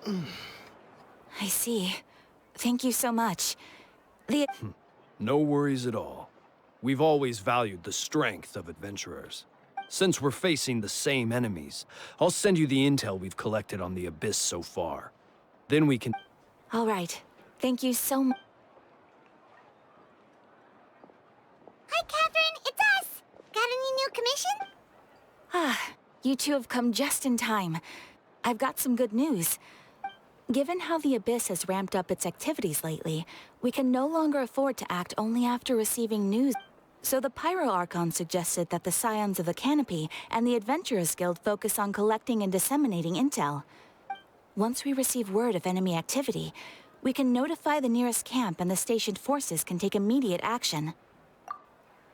I see. Thank you so much. No worries at all. We've always valued the strength of adventurers. Since we're facing the same enemies, I'll send you the intel we've collected on the Abyss so far. Then we can... All right. Thank you so much. Hi, Catherine. It's us. Got any new commission? You two have come just in time. I've got some good news. Given how the Abyss has ramped up its activities lately, we can no longer afford to act only after receiving news. So the Pyro Archon suggested that the Scions of the Canopy and the Adventurers Guild focus on collecting and disseminating intel. Once we receive word of enemy activity, we can notify the nearest camp and the stationed forces can take immediate action.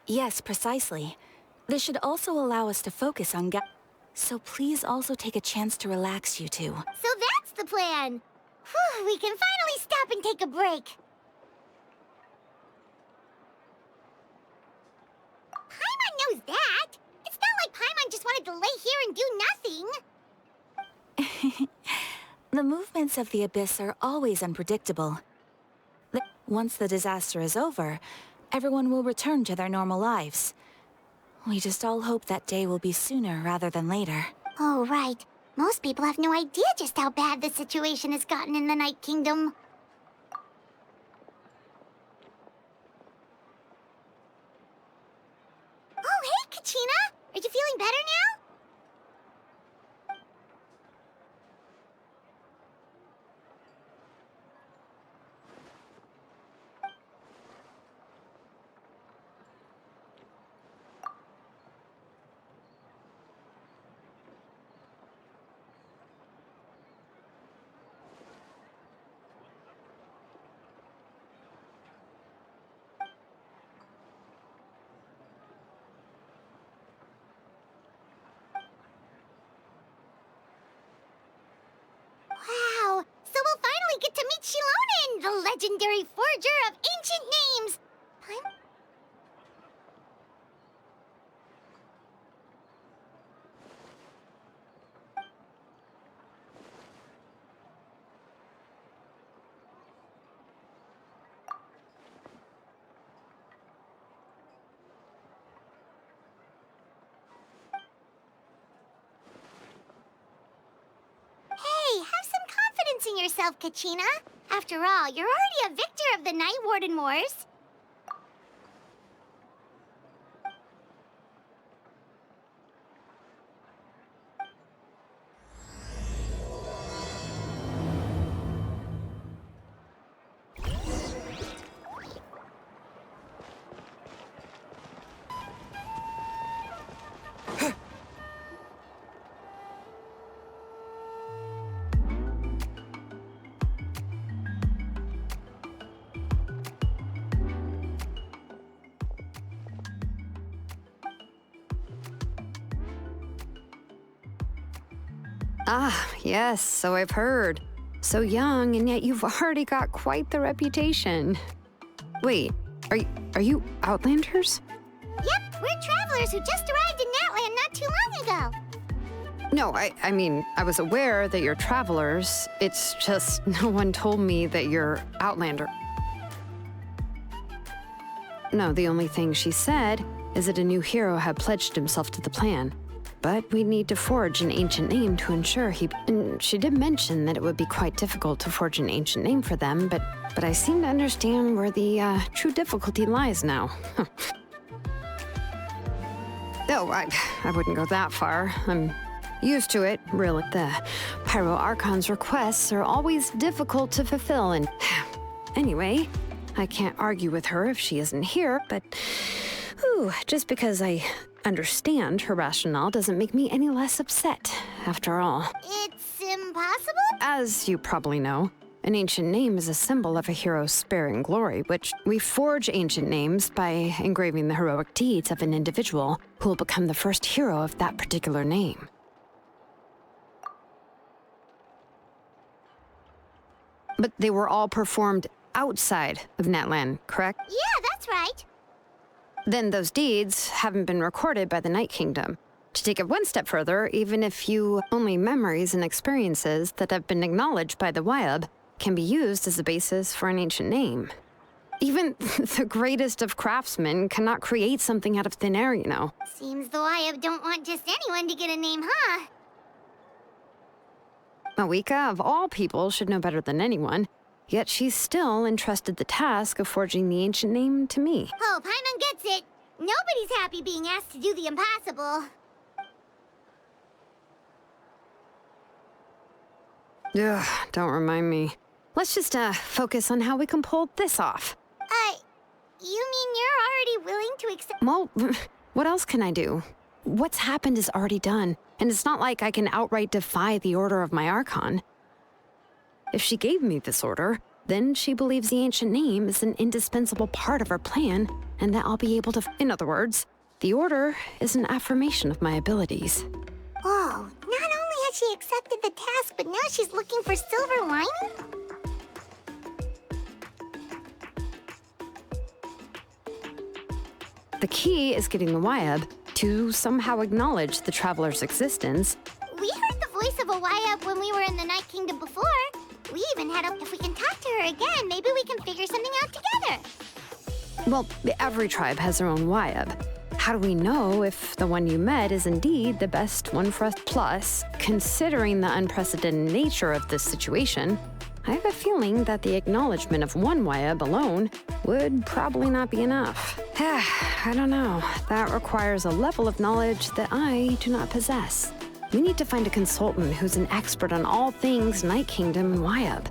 Yes, precisely. This should also allow us to focus on So please also take a chance to relax, you two. So that's the plan. Whew, we can finally stop and take a break. Paimon knows that. It's not like Paimon just wanted to lay here and do nothing. The movements of the Abyss are always unpredictable. Once the disaster is over, everyone will return to their normal lives. We just all hope that day will be sooner rather than later. Oh, right. Most people have no idea just how bad the situation has gotten in the Night Kingdom. Oh, hey, Kachina! Are you feeling better now? Wow! So we'll finally get to meet Shilonen, the legendary forger of ancient names! Hey, have some confidence in yourself, Kachina. After all, you're already a victor of the Night Warden Wars. Ah, yes, so I've heard. So young, and yet you've already got quite the reputation. Wait, are you Outlanders? Yep, we're travelers who just arrived in Natlana not too long ago. No, I mean, I was aware that you're travelers. It's just no one told me that you're Outlander. No, the only thing she said is that a new hero had pledged himself to the plan. But we'd need to forge an ancient name to ensure he... And she did mention that it would be quite difficult to forge an ancient name for them, but I seem to understand where the true difficulty lies now. Oh, I wouldn't go that far. I'm used to it, really. The Pyro Archon's requests are always difficult to fulfill, and... Anyway, I can't argue with her if she isn't here, but... Ooh, just because I understand her rationale doesn't make me any less upset, after all. It's impossible? As you probably know, an ancient name is a symbol of a hero's sparing glory, which we forge ancient names by engraving the heroic deeds of an individual who will become the first hero of that particular name. But they were all performed outside of Natlana, correct? Yeah, that's right. Then those deeds haven't been recorded by the Night Kingdom. To take it one step further, even if you only memories and experiences that have been acknowledged by the Wyab can be used as a basis for an ancient name. Even the greatest of craftsmen cannot create something out of thin air, you know. Seems the Wyab don't want just anyone to get a name, huh? Mawika, of all people, should know better than anyone, yet she's still entrusted the task of forging the ancient name to me. Oh, Paimon gets it. Nobody's happy being asked to do the impossible. Ugh, don't remind me. Let's just, focus on how we can pull this off. You mean you're already willing to accept— Well, what else can I do? What's happened is already done, and it's not like I can outright defy the order of my Archon. If she gave me this order, then she believes the ancient name is an indispensable part of her plan, and that I'll be able to— In other words, the order is an affirmation of my abilities. Oh, not only has she accepted the task, but now she's looking for silver lining? The key is getting the Wyab to somehow acknowledge the Traveler's existence. We heard the voice of a Wyab when we were in the Night Kingdom before. We even had a— If we can talk to her again, maybe we can figure something out together. Well, every tribe has their own Wyab. How do we know if the one you met is indeed the best one for us? Plus, considering the unprecedented nature of this situation, I have a feeling that the acknowledgement of one Wyab alone would probably not be enough. I don't know. That requires a level of knowledge that I do not possess. We need to find a consultant who's an expert on all things Night Kingdom and Wyab.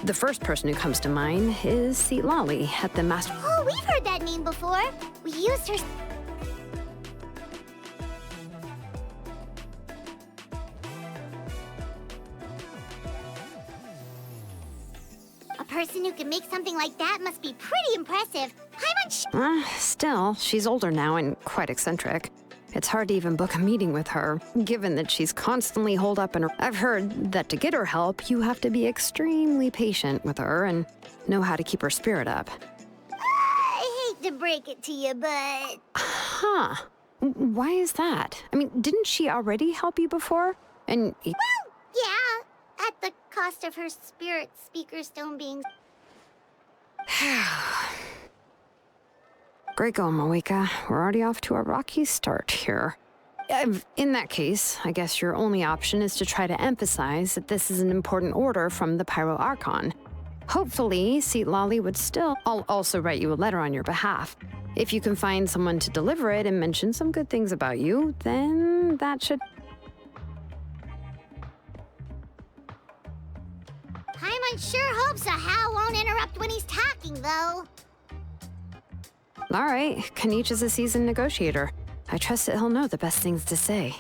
The first person who comes to mind is Lali at the Master— Oh, we've heard that name before. We used her— A person who can make something like that must be pretty impressive. Still, she's older now and quite eccentric. It's hard to even book a meeting with her, given that she's constantly holed up in her— I've heard that to get her help, you have to be extremely patient with her and know how to keep her spirit up. I hate to break it to you, but— Huh. Why is that? I mean, didn't she already help you before? And— Well, yeah, at the cost of her spirit speaker stone being— Great going, Mawika. We're already off to a rocky start here. In that case, I guess your only option is to try to emphasize that this is an important order from the Pyro Archon. Hopefully, Lali would still— I'll also write you a letter on your behalf. If you can find someone to deliver it and mention some good things about you, then that should— Paimon sure hopes a Hal won't interrupt when he's talking, though. All right, Kanich is a seasoned negotiator. I trust that he'll know the best things to say.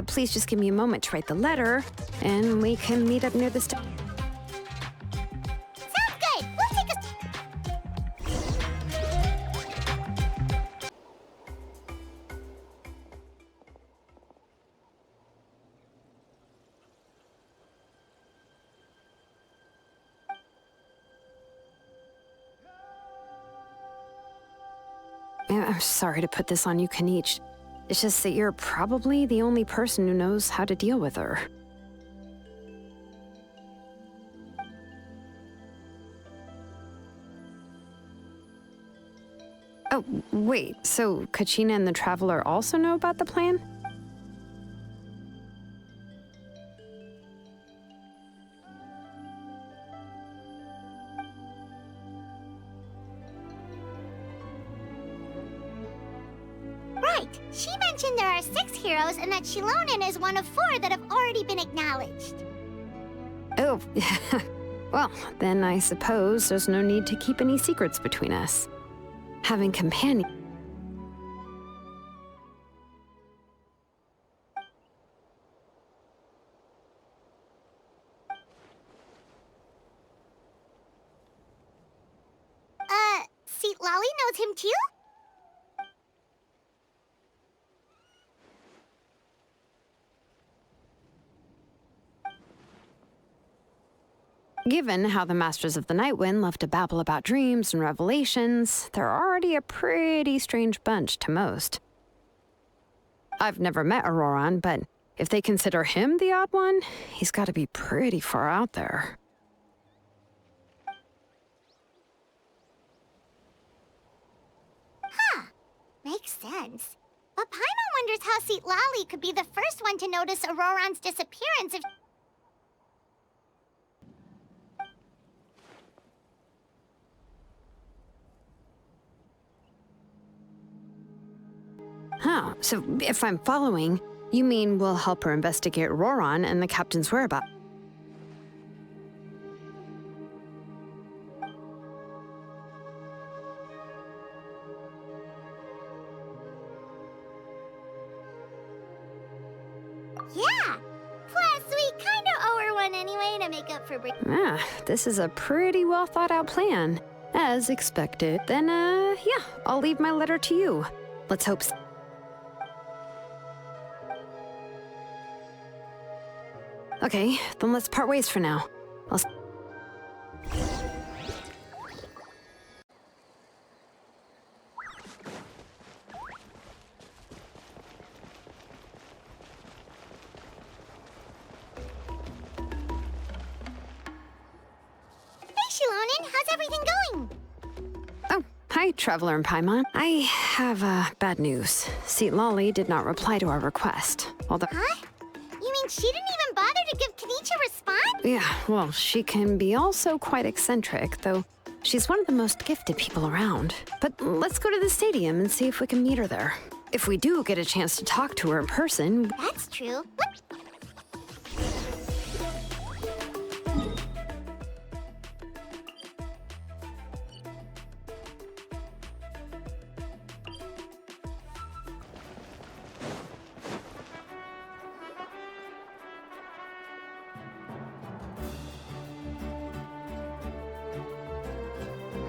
Please just give me a moment to write the letter, and we can meet up near the Sounds good. We'll take a— I'm sorry to put this on you, Kanich. It's just that you're probably the only person who knows how to deal with her. Oh, wait, so Kachina and the Traveler also know about the plan? Right. She mentioned there are 6 heroes and that Shilonen is one of 4 that have already been acknowledged. Oh, well, then I suppose there's no need to keep any secrets between us. Having companion— Lali knows him too? Given how the Masters of the Night Wind love to babble about dreams and revelations, they're already a pretty strange bunch to most. I've never met Auroran, but if they consider him the odd one, he's got to be pretty far out there. Huh. Makes sense. But Paimon wonders how Lali could be the first one to notice Auroran's disappearance if... Huh, so if I'm following, you mean we'll help her investigate Auroran and the captain's whereabouts? Yeah! Plus, we kinda owe her one anyway to make up for break. Ah, this is a pretty well thought out plan. As expected. Then, yeah, I'll leave my letter to you. Let's hope so. Okay, then let's part ways for now. Shilonin, how's everything going? Oh, hi, Traveler and Paimon. I have, bad news. Lali did not reply to our request. Although... Huh? You mean she didn't even bother to give Kenichi a response? Yeah, well, she can be also quite eccentric, though she's one of the most gifted people around. But let's go to the stadium and see if we can meet her there. If we do get a chance to talk to her in person... That's true. What?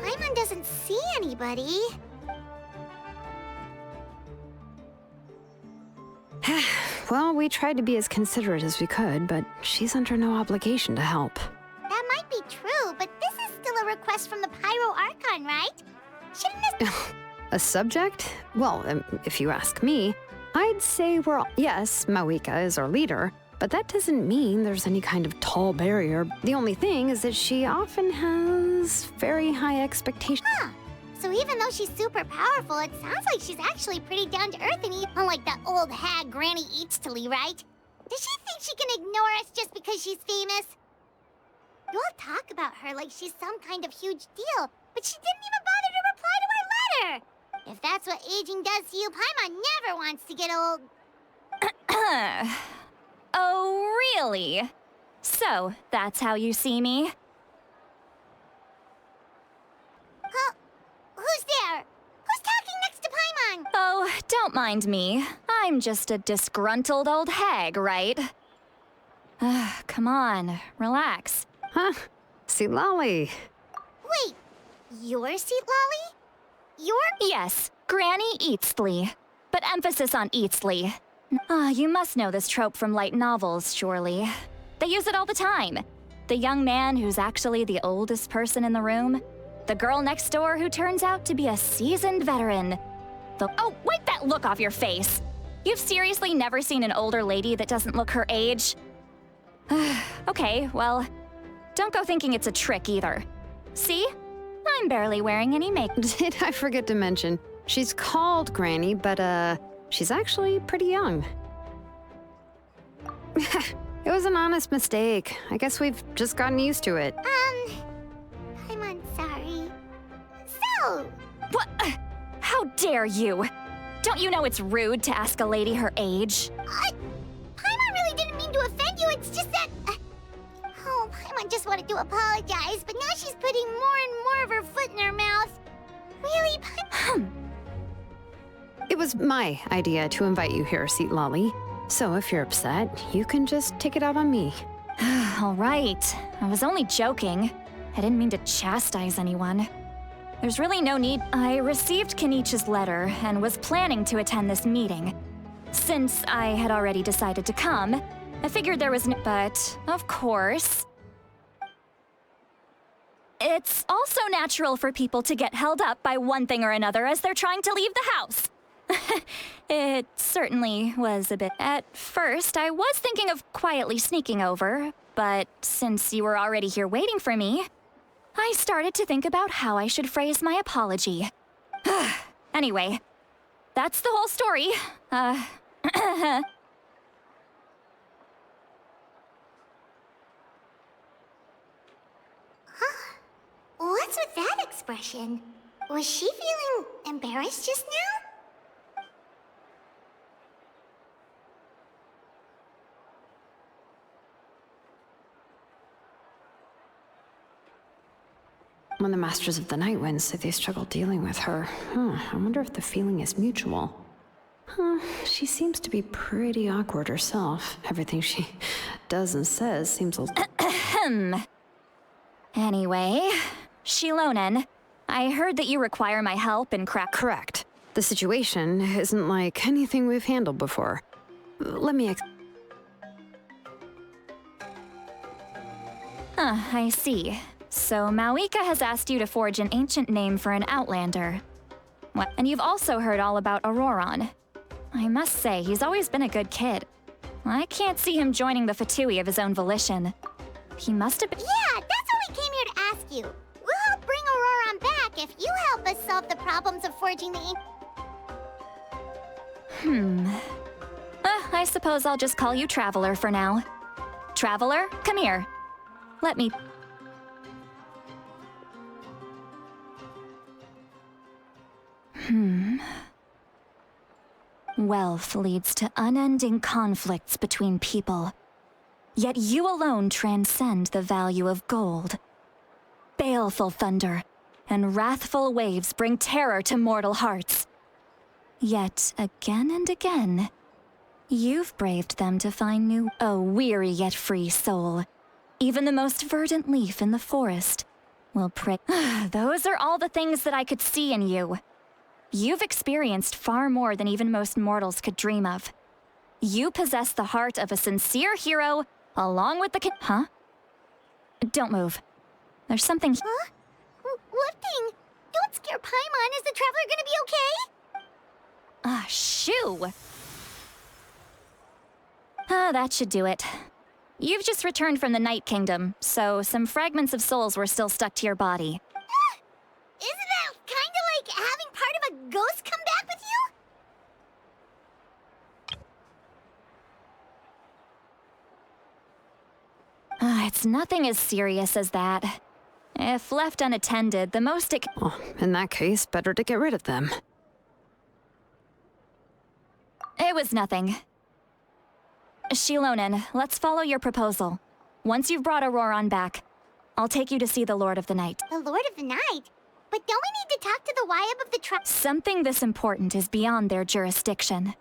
Paimon doesn't see anybody. Well, we tried to be as considerate as we could, but she's under no obligation to help. That might be true, but this is still a request from the Pyro Archon, right? Shouldn't this... A subject? Well, if you ask me, I'd say we're all... Yes, Mawika is our leader, but that doesn't mean there's any kind of tall barrier. The only thing is that she often has very high expectations. Huh. So even though she's super powerful, it sounds like she's actually pretty down to earth and unlike that old hag Granny Eatstily, right? Does she think she can ignore us just because she's famous? You all talk about her like she's some kind of huge deal, but she didn't even bother to reply to our letter! If that's what aging does to you, Paimon never wants to get old. Oh, really? So, that's how you see me? Huh? Who's there? Who's talking next to Paimon? Oh, don't mind me. I'm just a disgruntled old hag, right? Come on, relax. Huh? Lali. Wait, you're Lali? You're... Yes, Granny Eatsley. But emphasis on Eatsley. You must know this trope from light novels, surely. They use it all the time. The young man who's actually the oldest person in the room. The girl next door who turns out to be a seasoned veteran. Oh, wipe that look off your face! You've seriously never seen an older lady that doesn't look her age? Okay, well, don't go thinking it's a trick either. See? I'm barely wearing any makeup. Did I forget to mention, she's called Granny, but, she's actually pretty young. It was an honest mistake. I guess we've just gotten used to it. I'm sorry. So... What? How dare you? Don't you know it's rude to ask a lady her age? Paimon really didn't mean to offend you, it's just that... Oh, Paimon just wanted to apologize, but now she's putting more and more of her foot in her mouth. Really, Paimon? It was my idea to invite you here, Lali. So if you're upset, you can just take it out on me. All right. I was only joking. I didn't mean to chastise anyone. There's really no need. I received Kenichi's letter and was planning to attend this meeting. Since I had already decided to come, I figured there was no... But, of course... It's also natural for people to get held up by one thing or another as they're trying to leave the house. It certainly was a bit. At first, I was thinking of quietly sneaking over, but since you were already here waiting for me, I started to think about how I should phrase my apology. Anyway, that's the whole story. What's with that expression? Was she feeling embarrassed just now? When the Masters of the Night Wind say they struggle dealing with her, I wonder if the feeling is mutual. She seems to be pretty awkward herself. Everything she does and says seems a little... Anyway, Shilonen, I heard that you require my help in Correct. The situation isn't like anything we've handled before. Let me I see. So Mawika has asked you to forge an ancient name for an outlander. What? And you've also heard all about Auroron. I must say, he's always been a good kid. I can't see him joining the Fatui of his own volition. He must have been— Yeah, that's what we came here to ask you. We'll help bring Auroron back if you help us solve the problems of forging the I suppose I'll just call you Traveler for now. Traveler, come here. Let me— Wealth leads to unending conflicts between people. Yet you alone transcend the value of gold. Baleful thunder and wrathful waves bring terror to mortal hearts. Yet again and again, you've braved them to find new— a weary yet free soul. Even the most verdant leaf in the forest will pray— Those are all the things that I could see in you. You've experienced far more than even most mortals could dream of. You possess the heart of a sincere hero, along with the Huh? Don't move. There's something— Huh? What thing? Don't scare Paimon. Is the Traveler gonna be okay? Shoo! That should do it. You've just returned from the Night Kingdom, so some fragments of souls were still stuck to your body. Isn't that kinda like having part of a ghost come back with you? It's nothing as serious as that. If left unattended, the most it— Well, in that case, better to get rid of them. It was nothing. Shilonen, let's follow your proposal. Once you've brought Auroron back, I'll take you to see the Lord of the Night. The Lord of the Night? But don't we need to talk to the Wyab of the tribe? Something this important is beyond their jurisdiction.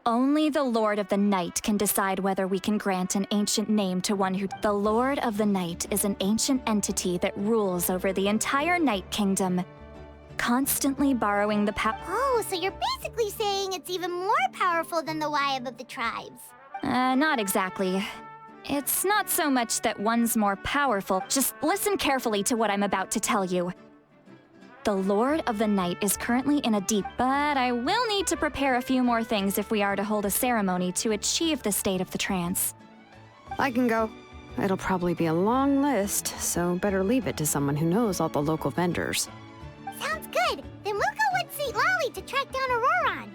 Only the Lord of the Night can decide whether we can grant an ancient name to one who— The Lord of the Night is an ancient entity that rules over the entire Night Kingdom, constantly borrowing the power— Oh, so you're basically saying it's even more powerful than the Wyab of the tribes. Not exactly. It's not so much that one's more powerful. Just listen carefully to what I'm about to tell you. The Lord of the Night is currently in a deep— But I will need to prepare a few more things if we are to hold a ceremony to achieve the state of the trance. I can go. It'll probably be a long list, so better leave it to someone who knows all the local vendors. Sounds good. Then we'll go with St. Lolly to track down Auroron.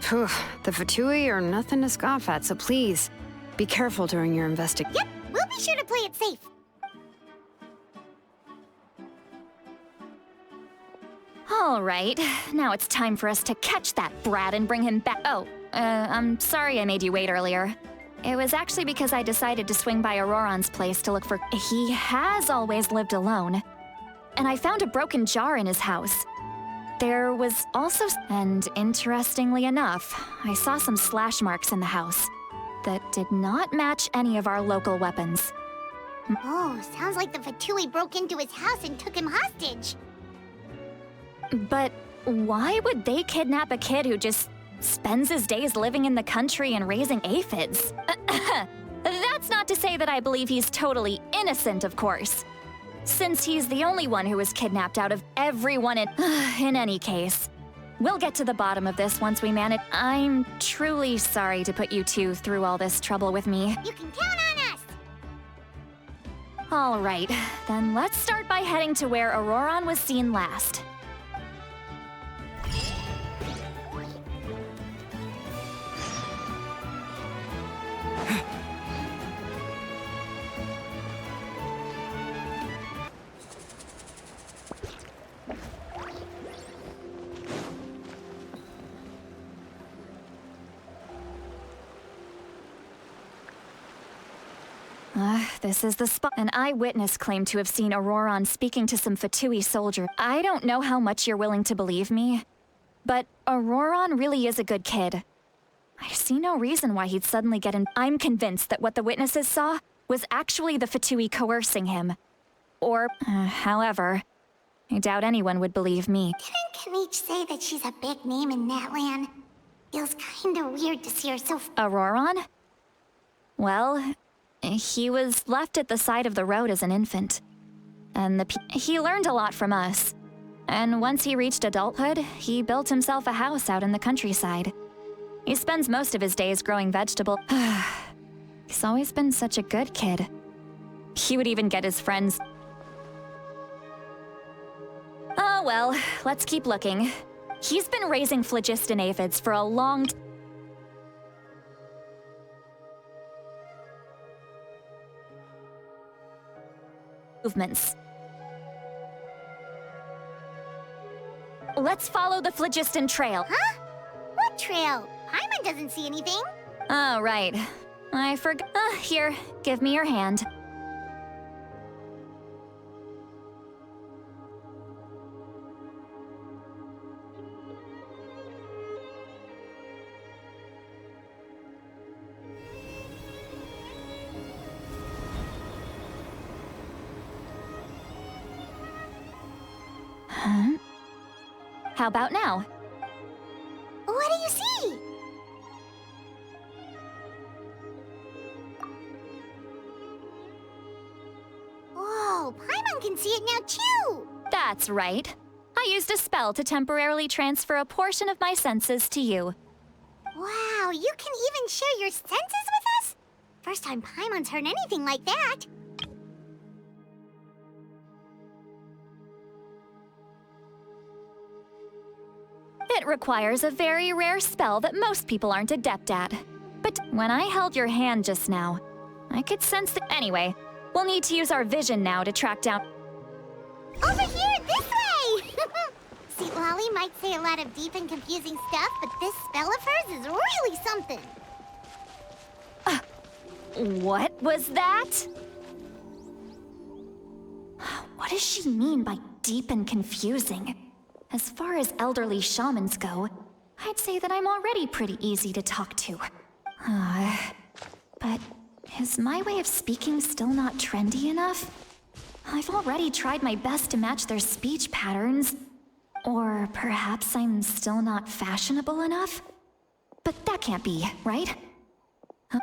Phew, the Fatui are nothing to scoff at, so please, be careful during your investigation. Yep, we'll be sure to play it safe. All right, now it's time for us to catch that brat and bring him back. Oh, I'm sorry I made you wait earlier. It was actually because I decided to swing by Auroron's place to look for— He has always lived alone. And I found a broken jar in his house. There was also— And interestingly enough, I saw some slash marks in the house that did not match any of our local weapons. Oh, sounds like the Fatui broke into his house and took him hostage. But why would they kidnap a kid who just spends his days living in the country and raising aphids? That's not to say that I believe he's totally innocent, of course. since he's the only one who was kidnapped out of everyone in any case. We'll get to the bottom of this once we manage. I'm truly sorry to put you two through all this trouble with me. You can count on us! All right, then let's start by heading to where Auroron was seen last. This is the spot. An eyewitness claimed to have seen Auroron speaking to some Fatui soldier. I don't know how much you're willing to believe me, but Auroron really is a good kid. I see no reason why he'd suddenly get in. I'm convinced that what the witnesses saw was actually the Fatui coercing him. Or, however, I doubt anyone would believe me. Didn't Kanich say that she's a big name in Natlan? Feels kinda weird to see her so Auroron? Well, he was left at the side of the road as an infant. And he learned a lot from us. And once he reached adulthood, he built himself a house out in the countryside. He spends most of his days growing vegetables. He's always been such a good kid. He would even get his friends. Oh well, let's keep looking. He's been raising phlogiston aphids for a long time. Movements. Let's follow the phlogiston trail. Huh? What trail? Paimon doesn't see anything. Oh, right. I forgot. Here, give me your hand. How about now? What do you see? Whoa, Paimon can see it now too! That's right. I used a spell to temporarily transfer a portion of my senses to you. Wow, you can even share your senses with us? First time Paimon's heard anything like that. It requires a very rare spell that most people aren't adept at. But when I held your hand just now, I could sense that. Anyway, we'll need to use our vision now to track down. Over here, this way! See, Lolly might say a lot of deep and confusing stuff, but this spell of hers is really something. What was that? What does she mean by deep and confusing? As far as elderly shamans go, I'd say that I'm already pretty easy to talk to. But is my way of speaking still not trendy enough? I've already tried my best to match their speech patterns. Or perhaps I'm still not fashionable enough? But that can't be, right? Huh?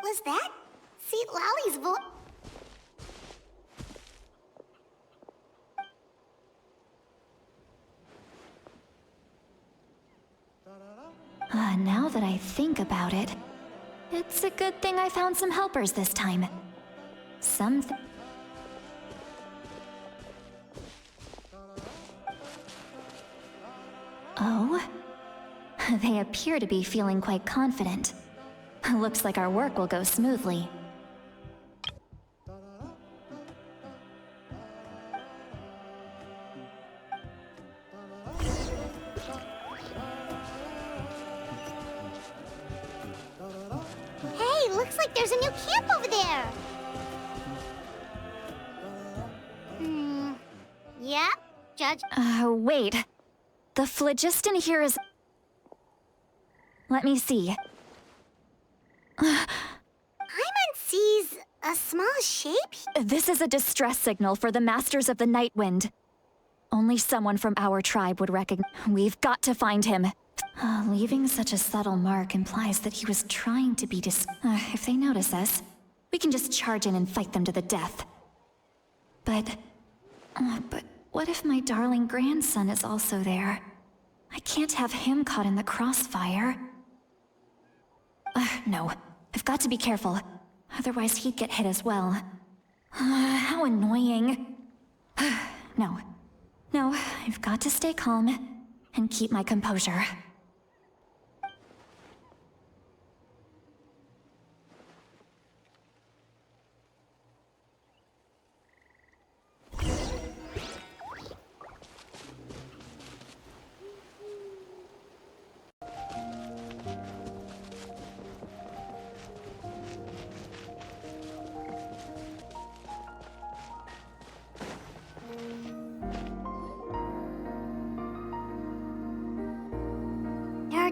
Was that? See, Lolly's voice. Now that I think about it, it's a good thing I found some helpers this time. Oh? They appear to be feeling quite confident. Looks like our work will go smoothly. Hey, looks like there's a new camp over there. Yeah, Judge. Wait. The phlogiston here is... Let me see. Paimon sees a small shape. This is a distress signal for the Masters of the Night Wind. Only someone from our tribe would recognize. We've got to find him. Leaving such a subtle mark implies that he was trying to be if they notice us, we can just charge in and fight them to the death. But what if my darling grandson is also there? I can't have him caught in the crossfire. No, I've got to be careful. Otherwise he'd get hit as well. How annoying. No, I've got to stay calm and keep my composure.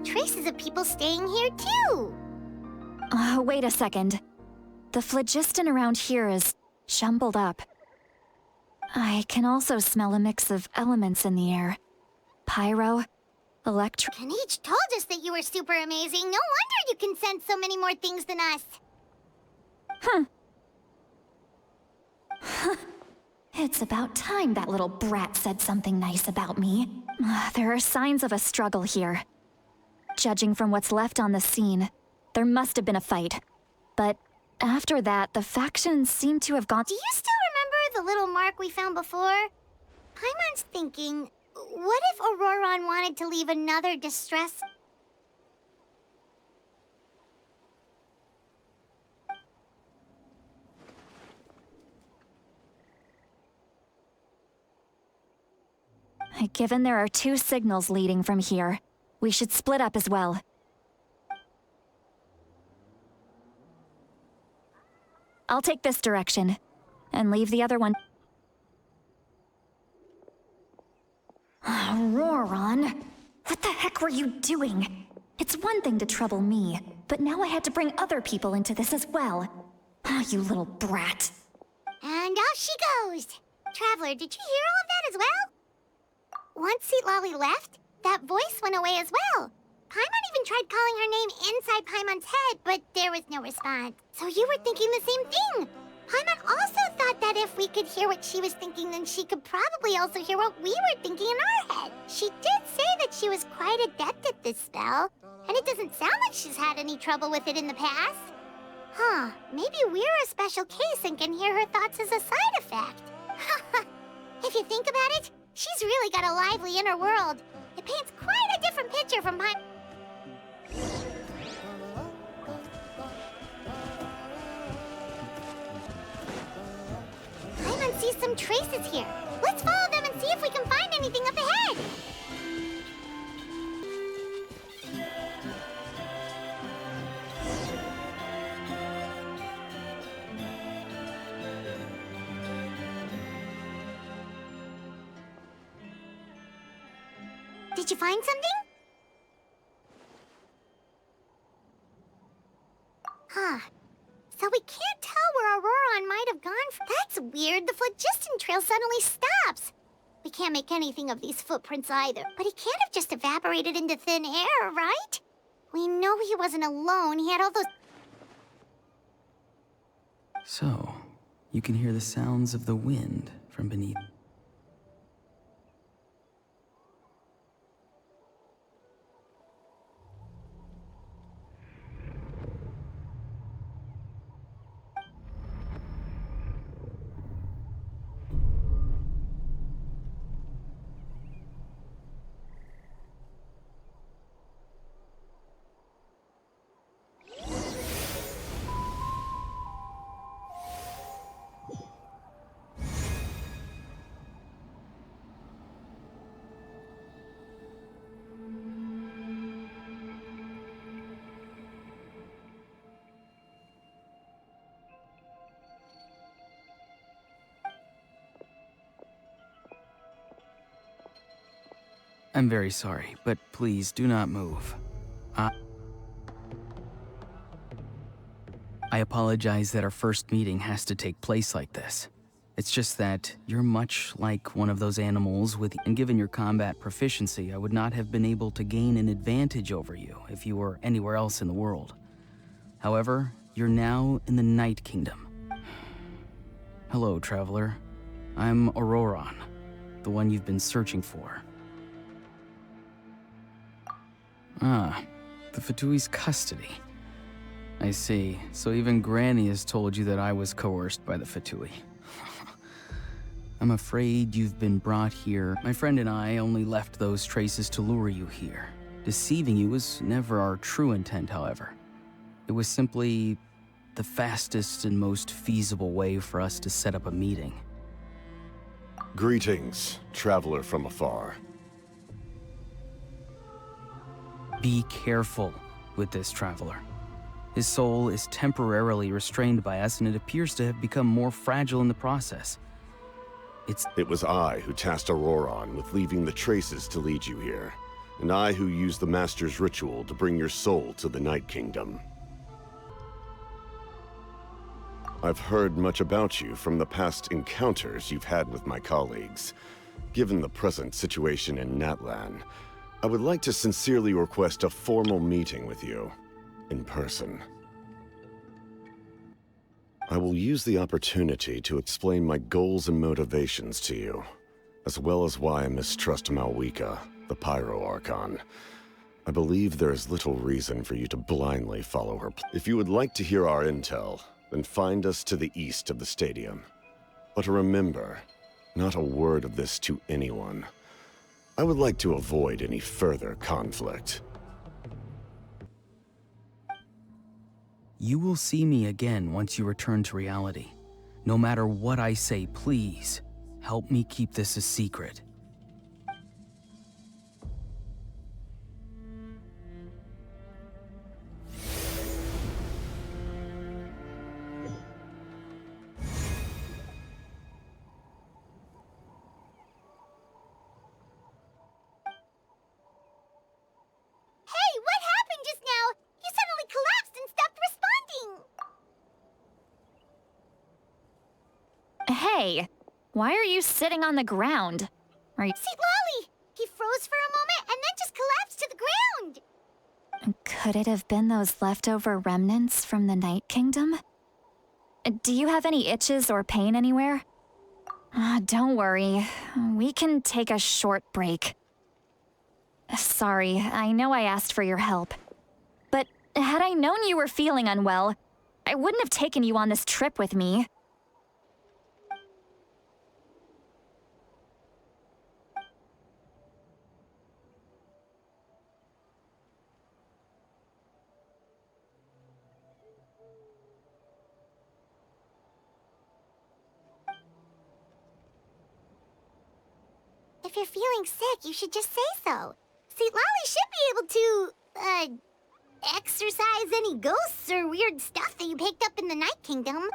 Traces of people staying here too. Wait a second. The phlogiston around here is jumbled up. I can also smell a mix of elements in the air. Pyro, electro... Kanich told us that you were super amazing. No wonder you can sense so many more things than us. It's about time that little brat said something nice about me. There are signs of a struggle here. Judging from what's left on the scene, there must have been a fight. But after that, the factions seem to have gone... Do you still remember the little mark we found before? Paimon's thinking, what if Auroron wanted to leave another distress... Given there are 2 signals leading from here, we should split up as well. I'll take this direction, and leave the other one. Auroron, what the heck were you doing? It's one thing to trouble me, but now I had to bring other people into this as well. You little brat. And off she goes. Traveler, did you hear all of that as well? Once Seat Lolly left, that voice went away as well. Paimon even tried calling her name inside Paimon's head, but there was no response. So you were thinking the same thing. Paimon also thought that if we could hear what she was thinking, then she could probably also hear what we were thinking in our head. She did say that she was quite adept at this spell, and it doesn't sound like she's had any trouble with it in the past. Maybe we're a special case and can hear her thoughts as a side effect. If you think about it, she's really got a lively inner world. It paints quite a different picture from Paimon. Paimon sees some traces here. Let's follow them and see if we can find anything up ahead. Did you find something? So we can't tell where Auroron might have gone. That's weird. The phlogiston trail suddenly stops. We can't make anything of these footprints either. But he can't have just evaporated into thin air, right? We know he wasn't alone. He had all those... So, you can hear the sounds of the wind from beneath. I'm very sorry, but please do not move. I apologize that our first meeting has to take place like this. It's just that you're much like one of those animals and given your combat proficiency, I would not have been able to gain an advantage over you if you were anywhere else in the world. However, you're now in the Night Kingdom. Hello, traveler. I'm Auroron, the one you've been searching for. Ah, the Fatui's custody. I see. So even Granny has told you that I was coerced by the Fatui. I'm afraid you've been brought here. My friend and I only left those traces to lure you here. Deceiving you was never our true intent, however. It was simply the fastest and most feasible way for us to set up a meeting. Greetings, traveler from afar. Be careful with this traveler. His soul is temporarily restrained by us, and it appears to have become more fragile in the process. It was I who tasked Auroron with leaving the traces to lead you here, and I who used the Master's ritual to bring your soul to the Night Kingdom. I've heard much about you from the past encounters you've had with my colleagues. Given the present situation in Natlana, I would like to sincerely request a formal meeting with you, in person. I will use the opportunity to explain my goals and motivations to you, as well as why I mistrust Malwika, the Pyro Archon. I believe there is little reason for you to blindly follow her. If you would like to hear our intel, then find us to the east of the stadium. But remember, not a word of this to anyone. I would like to avoid any further conflict. You will see me again once you return to reality. No matter what I say, please, help me keep this a secret. Hey, what happened just now? You suddenly collapsed and stopped responding. Hey, why are you sitting on the ground? Are you... See, Lolly! He froze for a moment and then just collapsed to the ground. Could it have been those leftover remnants from the Night Kingdom? Do you have any itches or pain anywhere? Don't worry. We can take a short break. Sorry, I know I asked for your help. But had I known you were feeling unwell, I wouldn't have taken you on this trip with me. If you're feeling sick, you should just say so. See, Lolly should be able to, exorcise any ghosts or weird stuff that you picked up in the Night Kingdom.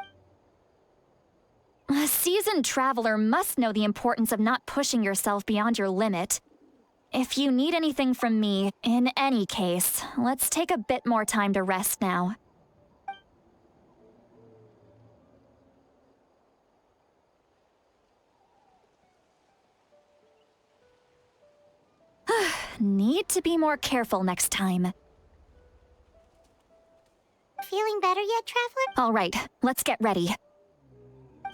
A seasoned traveler must know the importance of not pushing yourself beyond your limit. If you need anything from me, in any case, let's take a bit more time to rest now. Need to be more careful next time. Feeling better yet, Traveler? All right, let's get ready.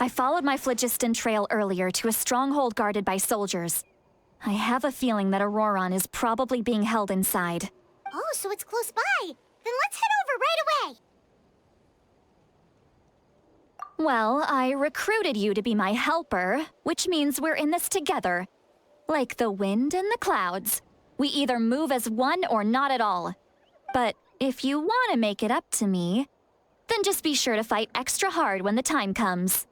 I followed my phlogiston trail earlier to a stronghold guarded by soldiers. I have a feeling that Auroron is probably being held inside. Oh, so it's close by. Then let's head over right away. Well, I recruited you to be my helper, which means we're in this together. Like the wind and the clouds. We either move as one or not at all. But if you want to make it up to me, then just be sure to fight extra hard when the time comes.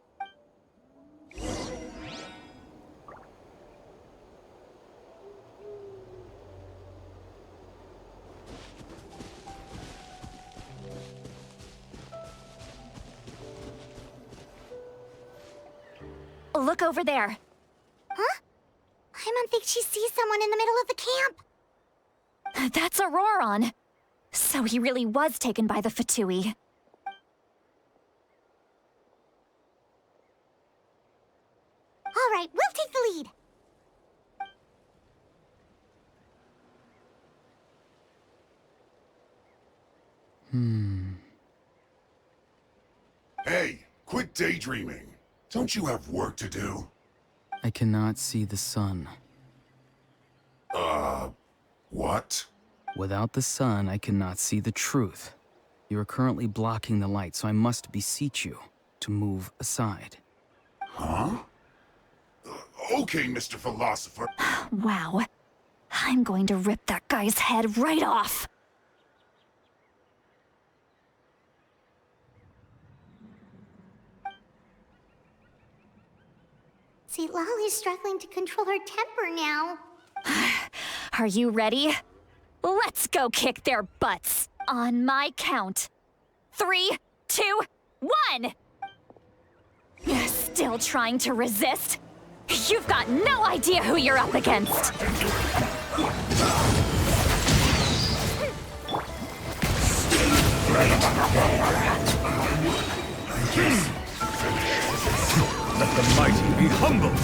Look over there. Huh? I don't think she sees someone in the middle of the camp. That's Auroron. So he really was taken by the Fatui. All right, we'll take the lead. Hey, quit daydreaming. Don't you have work to do? I cannot see the sun. What? Without the sun, I cannot see the truth. You are currently blocking the light, so I must beseech you to move aside. Huh? Okay, Mr. Philosopher. Wow. I'm going to rip that guy's head right off. See, Lolly's struggling to control her temper now. Are you ready? Let's go kick their butts. On my count. 3, 2, 1! Still trying to resist? You've got no idea who you're up against. Let the mighty be humble!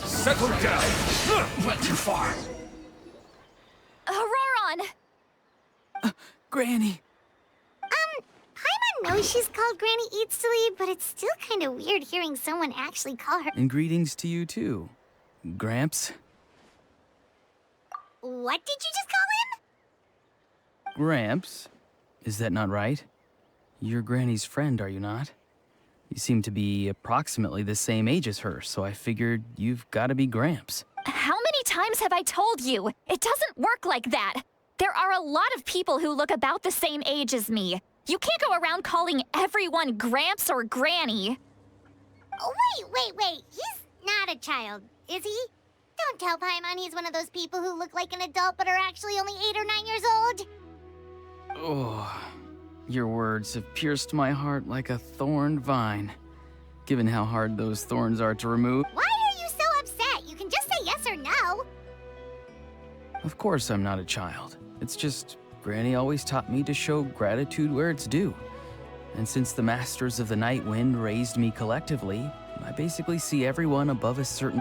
Settle down! Went too far. Auroron! Granny! Paimon knows she's called Granny Eats to Leave, but it's still kind of weird hearing someone actually call her. And greetings to you too, Gramps. What did you just call him? Gramps? Is that not right? You're Granny's friend, are you not? You seem to be approximately the same age as her, so I figured you've got to be Gramps. How many times have I told you? It doesn't work like that. There are a lot of people who look about the same age as me. You can't go around calling everyone Gramps or Granny. Oh, wait. He's not a child, is he? Don't tell Paimon he's one of those people who look like an adult but are actually only 8 or 9 years old. Oh, your words have pierced my heart like a thorn vine. Given how hard those thorns are to remove. Why are you so upset? You can just say yes or no. Of course I'm not a child. It's just, Granny always taught me to show gratitude where it's due. And since the Masters of the Night Wind raised me collectively, I basically see everyone above a certain...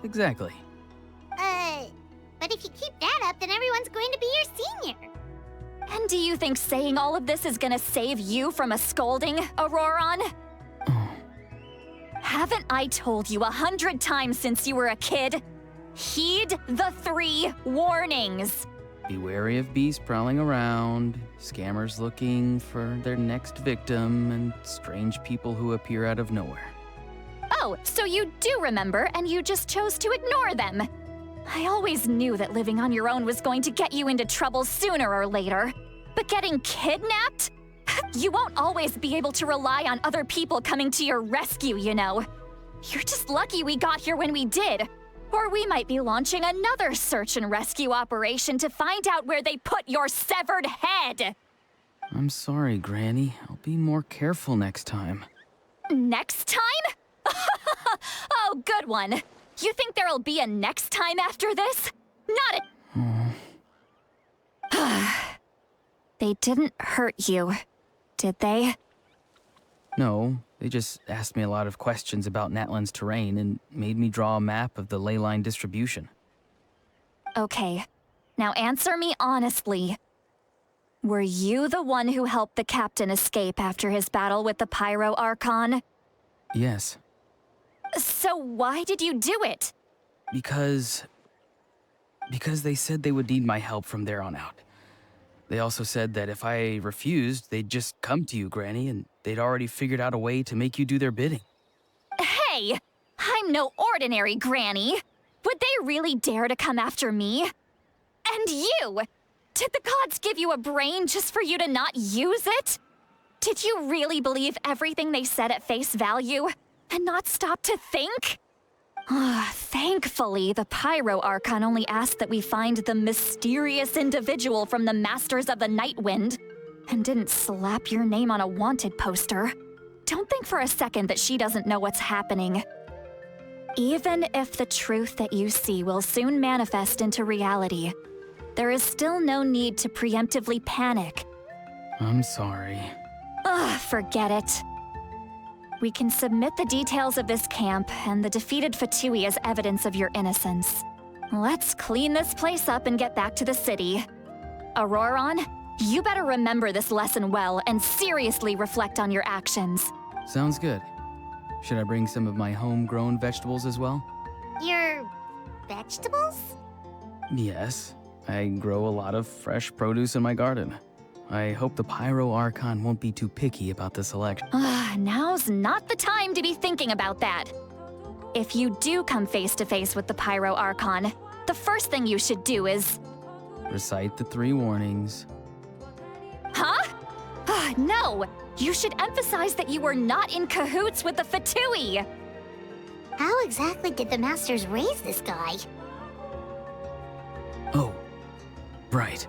Exactly. But if you keep that up, then everyone's going to be your senior. And do you think saying all of this is gonna save you from a scolding, Auroron? Haven't I told you 100 times since you were a kid? Heed the 3 warnings. Be wary of beasts prowling around, scammers looking for their next victim, and strange people who appear out of nowhere. Oh, so you do remember, and you just chose to ignore them. I always knew that living on your own was going to get you into trouble sooner or later. But getting kidnapped? You won't always be able to rely on other people coming to your rescue, you know. You're just lucky we got here when we did. Or we might be launching another search and rescue operation to find out where they put your severed head. I'm sorry, Granny. I'll be more careful next time. Next time? Oh, good one. You think there'll be a next time after this? Not a... They didn't hurt you, did they? No, they just asked me a lot of questions about Natlan's terrain and made me draw a map of the ley line distribution. Okay, now answer me honestly. Were you the one who helped the captain escape after his battle with the Pyro Archon? Yes. So why did you do it? Because they said they would need my help from there on out. They also said that if I refused, they'd just come to you, Granny, and they'd already figured out a way to make you do their bidding. Hey! I'm no ordinary Granny! Would they really dare to come after me? And you! Did the gods give you a brain just for you to not use it? Did you really believe everything they said at face value? And not stop to think? Thankfully, the Pyro Archon only asked that we find the mysterious individual from the Masters of the Night Wind. and didn't slap your name on a wanted poster, don't think for a second that she doesn't know what's happening. Even if the truth that you see will soon manifest into reality, there is still no need to preemptively panic. I'm sorry. Ugh, forget it. We can submit the details of this camp and the defeated Fatui as evidence of your innocence. Let's clean this place up and get back to the city. Auroron, you better remember this lesson well and seriously reflect on your actions. Sounds good. Should I bring some of my homegrown vegetables as well? Your vegetables? Yes. I grow a lot of fresh produce in my garden. I hope the Pyro Archon won't be too picky about the selection. Now's not the time to be thinking about that. If you do come face to face with the Pyro Archon, the first thing you should do is... Recite the 3 warnings. Huh? No! You should emphasize that you were not in cahoots with the Fatui! How exactly did the Masters raise this guy? Oh, right.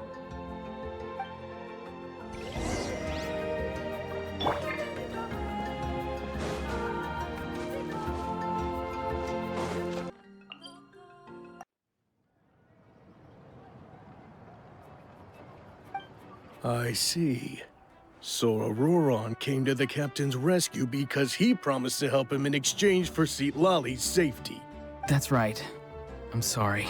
I see. So Auroron came to the captain's rescue because he promised to help him in exchange for Lali's safety. That's right. I'm sorry.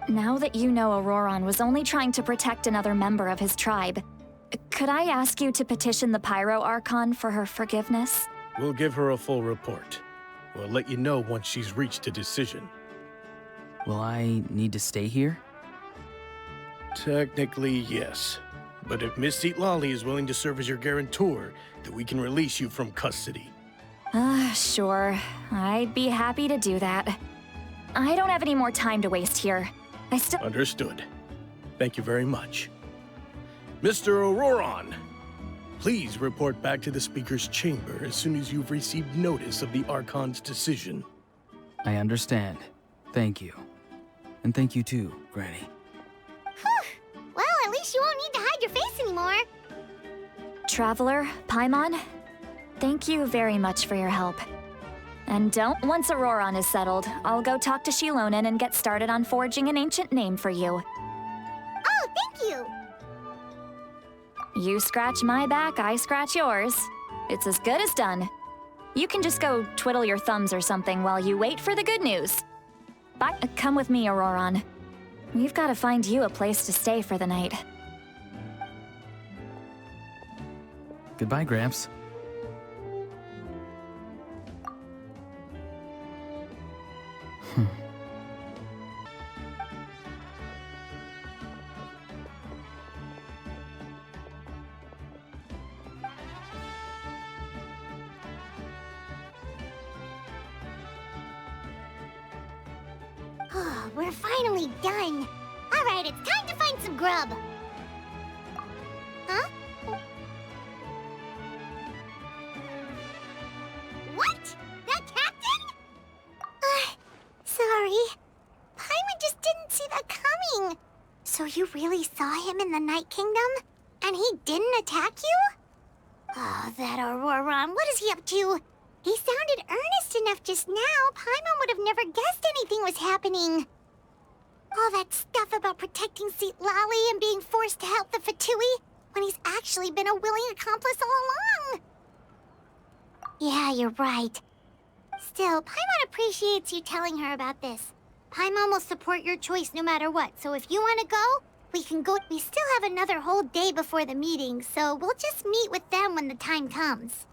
Now that you know Auroron was only trying to protect another member of his tribe, could I ask you to petition the Pyro Archon for her forgiveness? We'll give her a full report. We'll let you know once she's reached a decision. Will I need to stay here? Technically, yes. But if Miss Lali is willing to serve as your guarantor, then we can release you from custody. Sure. I'd be happy to do that. I don't have any more time to waste here. Understood. Thank you very much. Mr. Auroron, please report back to the Speaker's chamber as soon as you've received notice of the Archon's decision. I understand. Thank you. And thank you too, Granny. Well, at least you won't need to hide your face anymore. Traveler, Paimon, thank you very much for your help. And once Auroron is settled, I'll go talk to Shilonen and get started on forging an ancient name for you. Oh, thank you! You scratch my back, I scratch yours. It's as good as done. You can just go twiddle your thumbs or something while you wait for the good news. Bye. Come with me, Auroron. We've got to find you a place to stay for the night. Goodbye, Gramps. We're finally done. All right, it's time to find some grub. Huh? What? That captain? Sorry. Paimon just didn't see that coming. So you really saw him in the Night Kingdom? And he didn't attack you? Oh, that Auroron, what is he up to? He sounded earnest enough just now. Paimon would have never guessed anything was happening. All that stuff about protecting Lali and being forced to help the Fatui when he's actually been a willing accomplice all along. Yeah, you're right. Still, Paimon appreciates you telling her about this. Paimon will support your choice no matter what, so if you want to go, we can go. We still have another whole day before the meeting, so we'll just meet with them when the time comes.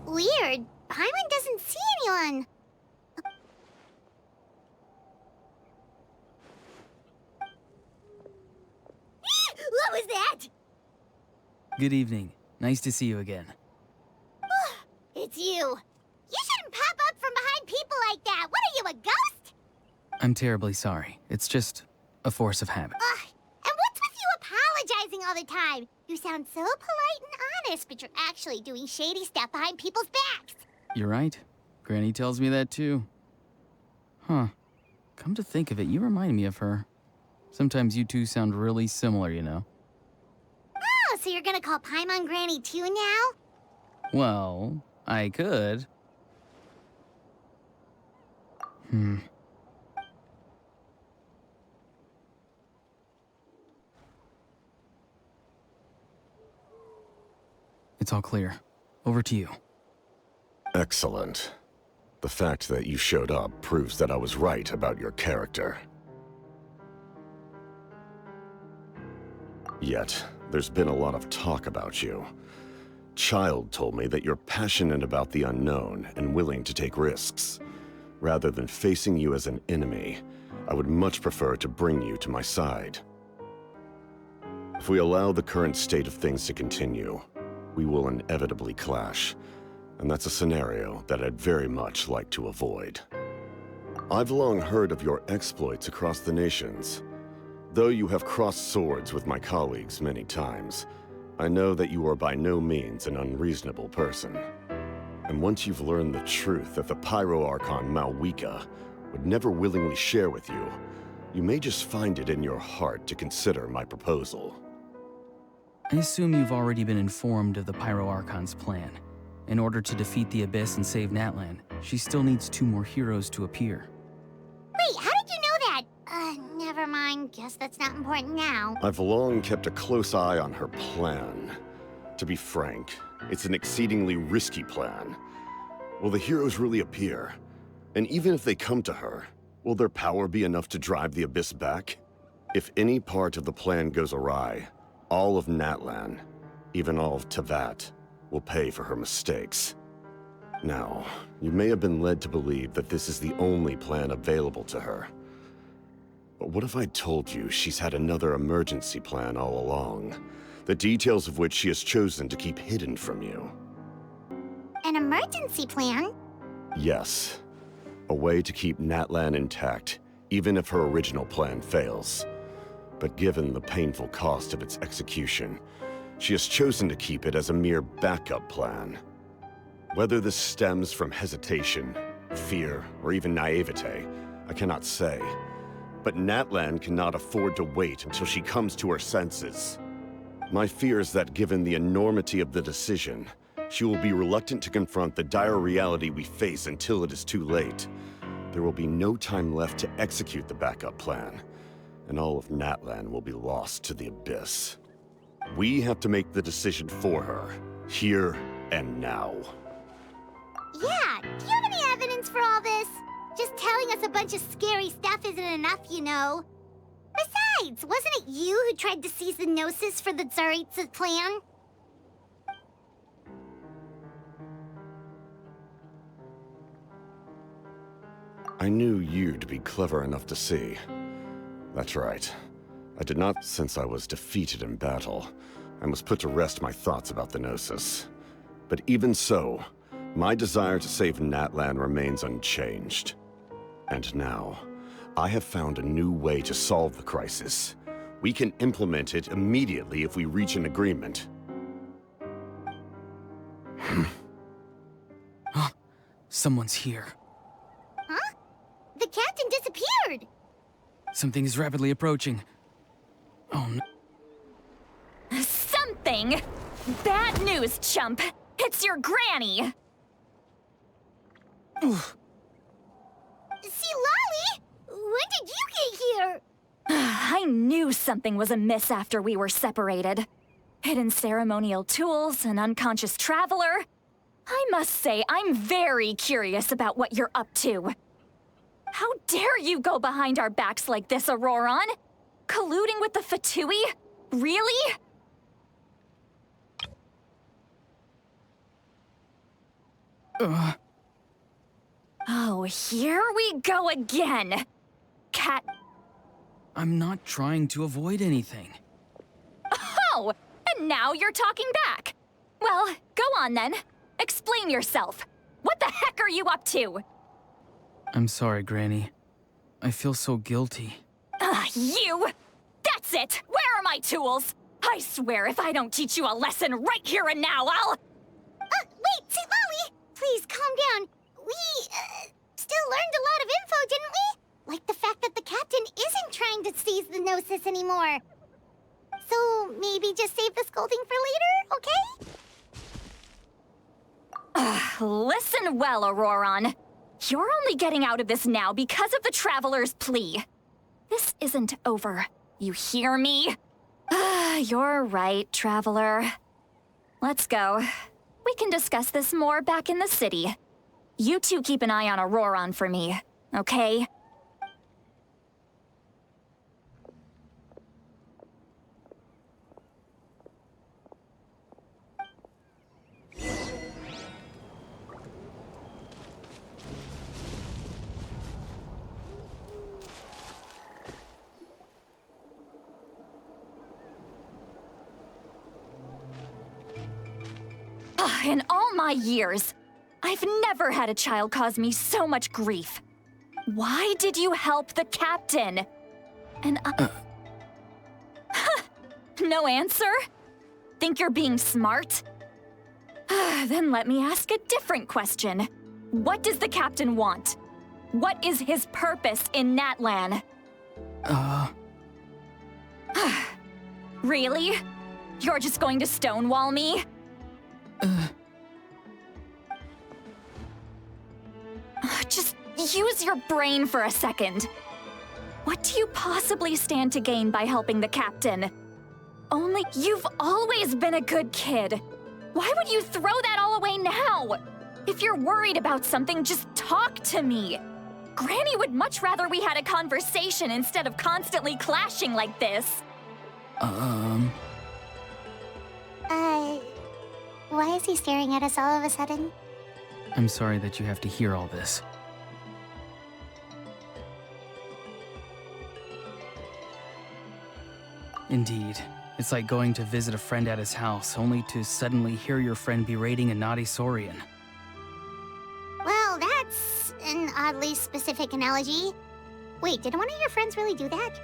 Weird. Paimon doesn't see anyone. Good evening. Nice to see you again. It's you. You shouldn't pop up from behind people like that. What are you, a ghost? I'm terribly sorry. It's just a force of habit. Ugh. And what's with you apologizing all the time? You sound so polite and honest, but you're actually doing shady stuff behind people's backs. You're right. Granny tells me that too. Huh. Come to think of it, you remind me of her. Sometimes you two sound really similar, you know. Oh, so you're gonna call Paimon Granny too now? Well, I could. It's all clear. Over to you. Excellent. The fact that you showed up proves that I was right about your character. Yet, there's been a lot of talk about you. Child told me that you're passionate about the unknown and willing to take risks. Rather than facing you as an enemy, I would much prefer to bring you to my side. If we allow the current state of things to continue, we will inevitably clash, and that's a scenario that I'd very much like to avoid. I've long heard of your exploits across the nations. Though you have crossed swords with my colleagues many times, I know that you are by no means an unreasonable person. And once you've learned the truth that the Pyro Archon Malwika would never willingly share with you, you may just find it in your heart to consider my proposal. I assume you've already been informed of the Pyro Archon's plan. In order to defeat the Abyss and save Natlana, she still needs 2 more heroes to appear. Wait, how did you know that? Never mind. Guess that's not important now. I've long kept a close eye on her plan. To be frank, it's an exceedingly risky plan. Will the heroes really appear? And even if they come to her, will their power be enough to drive the Abyss back? If any part of the plan goes awry, all of Natlana, even all of Teyvat, will pay for her mistakes. Now, you may have been led to believe that this is the only plan available to her. But what if I told you she's had another emergency plan all along, the details of which she has chosen to keep hidden from you? An emergency plan? Yes. A way to keep Natlana intact, even if her original plan fails. But given the painful cost of its execution, she has chosen to keep it as a mere backup plan. Whether this stems from hesitation, fear, or even naivete, I cannot say. But Natlana cannot afford to wait until she comes to her senses. My fear is that given the enormity of the decision, she will be reluctant to confront the dire reality we face until it is too late. There will be no time left to execute the backup plan, and all of Natlana will be lost to the Abyss. We have to make the decision for her, here and now. Yeah, do you have any evidence for all this? Just telling us a bunch of scary stuff isn't enough, you know. Besides, wasn't it you who tried to seize the Gnosis for the Tsaritsa's plan? I knew you to be clever enough to see. That's right. I did not, since I was defeated in battle. I must put to rest my thoughts about the Gnosis. But even so, my desire to save Natlana remains unchanged. And now, I have found a new way to solve the crisis. We can implement it immediately if we reach an agreement. Someone's here. Huh? The captain disappeared! Something is rapidly approaching. Oh no. Something? Bad news, chump! It's your granny! See, Lolly? When did you get here? I knew something was amiss after we were separated. Hidden ceremonial tools, an unconscious traveler. I must say, I'm very curious about what you're up to. How dare you go behind our backs like this, Auroron? Colluding with the Fatui? Really? Oh, here we go again. Cat. I'm not trying to avoid anything. Oh, and now you're talking back. Well, go on then. Explain yourself. What the heck are you up to? I'm sorry, Granny. I feel so guilty. You! That's it! Where are my tools? I swear if I don't teach you a lesson right here and now, I'll... Wait, Molly! Please, calm down. We, still learned a lot of info, didn't we? Like the fact that the captain isn't trying to seize the Gnosis anymore. So, maybe just save the scolding for later, okay? Listen well, Auroron. You're only getting out of this now because of the Traveler's plea. This isn't over. You hear me? You're right, Traveler. Let's go. We can discuss this more back in the city. You two keep an eye on Auroron for me, okay? In all my years, I've never had a child cause me so much grief. Why did you help the captain? And no answer? Think you're being smart? Then let me ask a different question. What does the captain want? What is his purpose in Natlan? Really? You're just going to stonewall me? Just use your brain for a second. What do you possibly stand to gain by helping the captain? Only you've always been a good kid. Why would you throw that all away now? If you're worried about something, just talk to me. Granny would much rather we had a conversation instead of constantly clashing like this. Why is he staring at us all of a sudden? I'm sorry that you have to hear all this. Indeed. It's like going to visit a friend at his house, only to suddenly hear your friend berating a naughty Saurian. Well, that's an oddly specific analogy. Wait, did one of your friends really do that?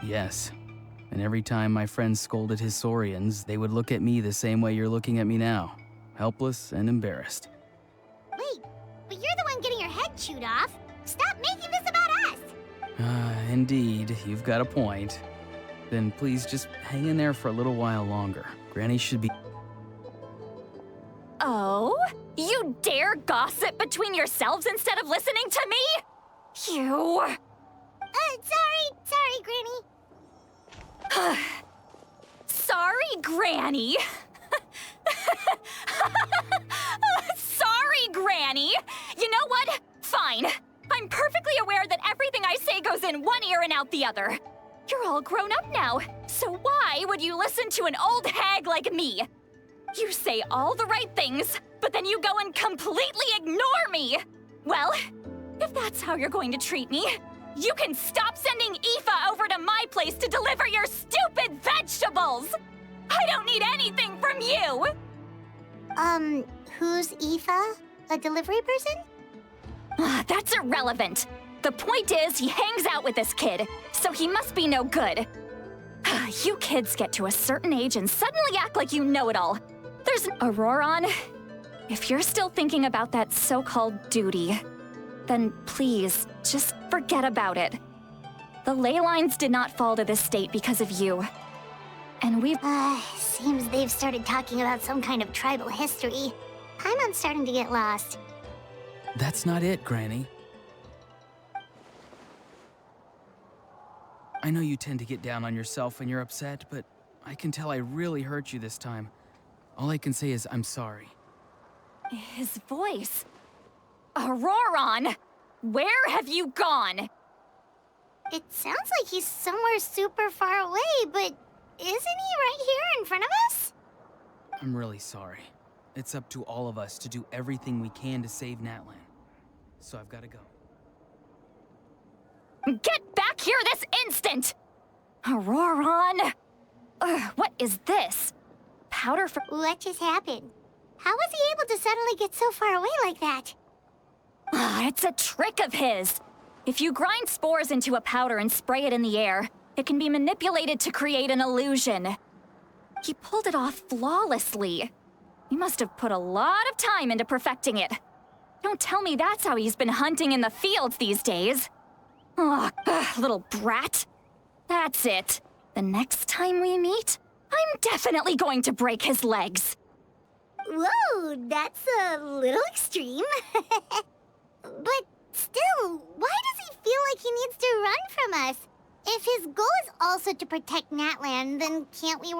Yes. And every time my friend scolded his Saurians, they would look at me the same way you're looking at me now. Helpless and embarrassed. Wait, but you're the one getting your head chewed off. Stop making this about us! Indeed, you've got a point. Then please just hang in there for a little while longer. Granny should be... Oh? You dare gossip between yourselves instead of listening to me? You... Sorry, Granny. Sorry, Granny. Sorry, Granny. You know what? Fine. I'm perfectly aware that everything I say goes in one ear and out the other. You're all grown up now, so why would you listen to an old hag like me? You say all the right things, but then you go and completely ignore me. Well, if that's how you're going to treat me, you can stop sending Aoife over to my place to deliver your stupid vegetables! I don't need anything from you! Who's Aoife? A delivery person? That's irrelevant. The point is, he hangs out with this kid, so he must be no good. You kids get to a certain age and suddenly act like you know it all. There's Auroron. If you're still thinking about that so-called duty, then please, just forget about it. The ley lines did not fall to this state because of you. And we've... Seems they've started talking about some kind of tribal history. I'm starting to get lost. That's not it, Granny. I know you tend to get down on yourself when you're upset, but I can tell I really hurt you this time. All I can say is I'm sorry. His voice... Auroron! Where have you gone? It sounds like he's somewhere super far away, but isn't he right here in front of us? I'm really sorry. It's up to all of us to do everything we can to save Natlan. So I've got to go. Get back here this instant! Auroron! What is this? Powder for... What just happened? How was he able to suddenly get so far away like that? It's a trick of his. If you grind spores into a powder and spray it in the air, it can be manipulated to create an illusion. He pulled it off flawlessly. He must have put a lot of time into perfecting it. Don't tell me that's how he's been hunting in the fields these days. Little brat. That's it. The next time we meet, I'm definitely going to break his legs. Whoa, that's a little extreme. But still, why does he feel like he needs to run from us? If his goal is also to protect Natlana, then can't we...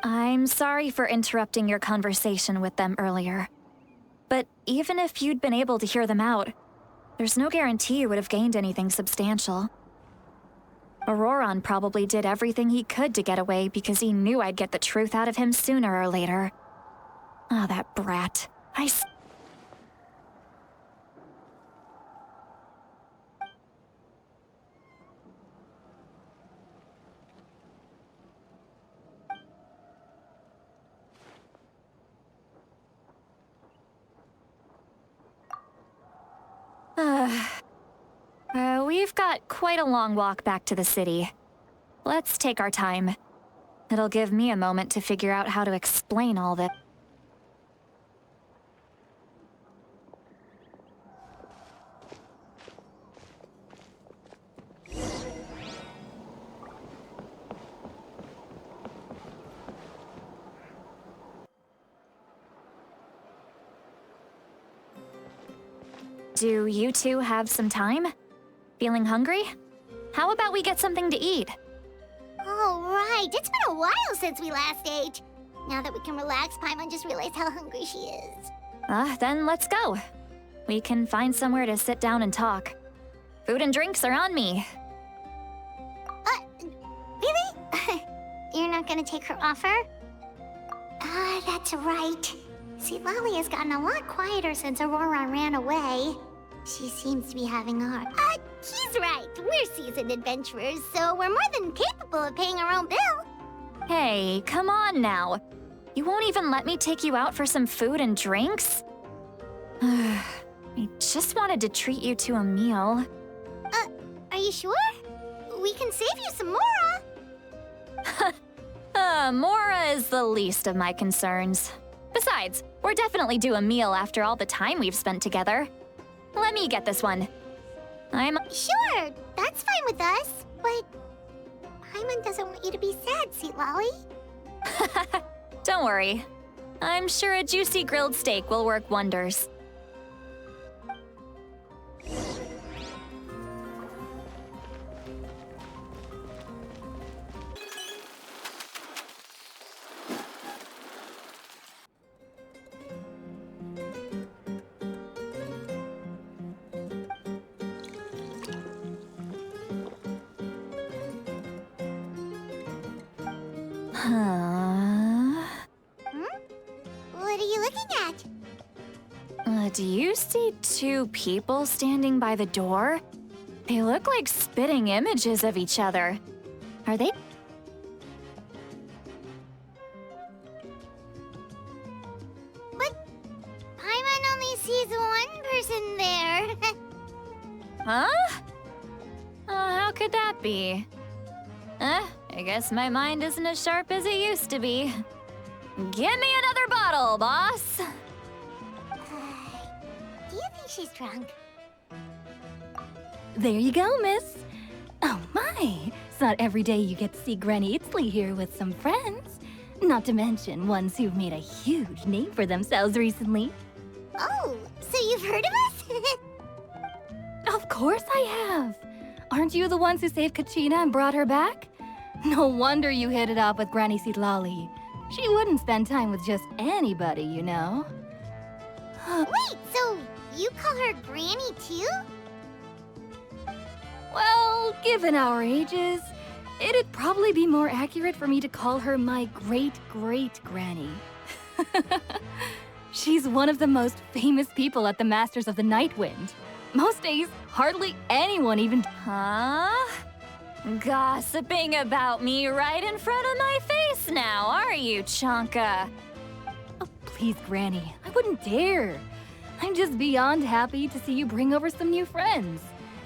I'm sorry for interrupting your conversation with them earlier. But even if you'd been able to hear them out, there's no guarantee you would have gained anything substantial. Auroron probably did everything he could to get away because he knew I'd get the truth out of him sooner or later. That brat. We've got quite a long walk back to the city. Let's take our time. It'll give me a moment to figure out how to explain all this. Do you two have some time? Feeling hungry? How about we get something to eat? Oh, right. It's been a while since we last ate. Now that we can relax, Paimon just realized how hungry she is. Then let's go. We can find somewhere to sit down and talk. Food and drinks are on me. Really? You're not gonna take her offer? That's right. See, Lolly has gotten a lot quieter since Auroron ran away. She seems to be having a hard... he's right. We're seasoned adventurers, so we're more than capable of paying our own bill. Hey, come on now. You won't even let me take you out for some food and drinks? I just wanted to treat you to a meal. Are you sure? We can save you some Mora. Mora is the least of my concerns. Besides, we're definitely due a meal after all the time we've spent together. Let me get this one. Sure, that's fine with us, but... Paimon doesn't want you to be sad, sweet Lolly. Don't worry. I'm sure a juicy grilled steak will work wonders. What are you looking at? Do you see two people standing by the door? They look like spitting images of each other. Are they? But Paimon only sees one person there. Huh? How could that be? I guess my mind isn't as sharp as it used to be. Give me another bottle, boss! Do you think she's drunk? There you go, miss. Oh my, it's not every day you get to see Granny Itzley here with some friends. Not to mention ones who've made a huge name for themselves recently. Oh, so you've heard of us? Of course I have. Aren't you the ones who saved Kachina and brought her back? No wonder you hit it off with Granny Lolly. She wouldn't spend time with just anybody, you know. Wait, so you call her Granny too? Well, given our ages, it'd probably be more accurate for me to call her my great-great-granny. She's one of the most famous people at the Masters of the Nightwind. Most days, hardly anyone even... Huh? Gossiping about me right in front of my face now, are you, Chonka? Oh, please, Granny. I wouldn't dare. I'm just beyond happy to see you bring over some new friends.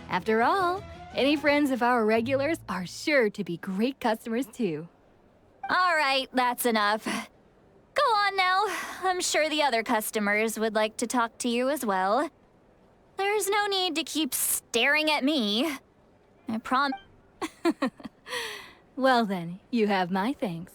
After all, any friends of our regulars are sure to be great customers too. All right, that's enough. Go on now. I'm sure the other customers would like to talk to you as well. There's no need to keep staring at me. I promise. Well then, you have my thanks.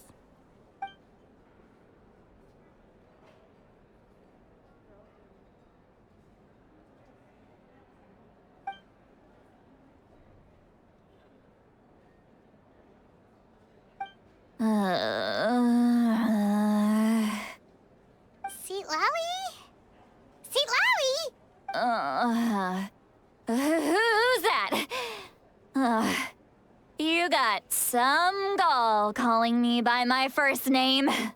Seat Lally? Seat Lally? Who's that? You got some gall calling me by my first name. Let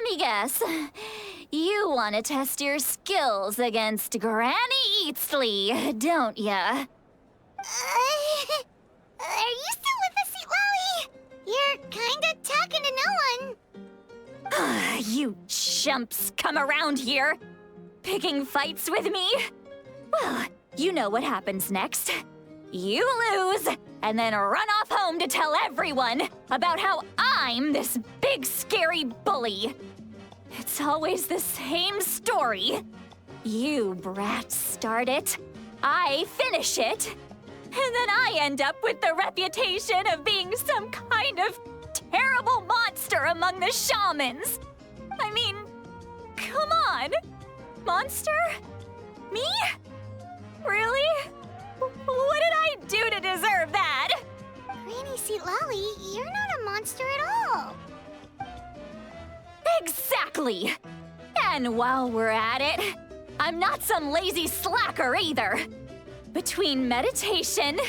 me guess. You want to test your skills against Granny Eatsley, don't ya? Are you still with us, Seat Lally? You're kinda talking to no one. You chumps come around here, picking fights with me? Well, you know what happens next. You lose, and then run off home to tell everyone about how I'm this big scary bully. It's always the same story. You brats start it, I finish it, and then I end up with the reputation of being some kind of terrible monster among the shamans. I mean, come on. Monster? Me? Really? What did I do to deserve that? Granny Seat Lally, you're not a monster at all. Exactly! And while we're at it, I'm not some lazy slacker either. Between meditation,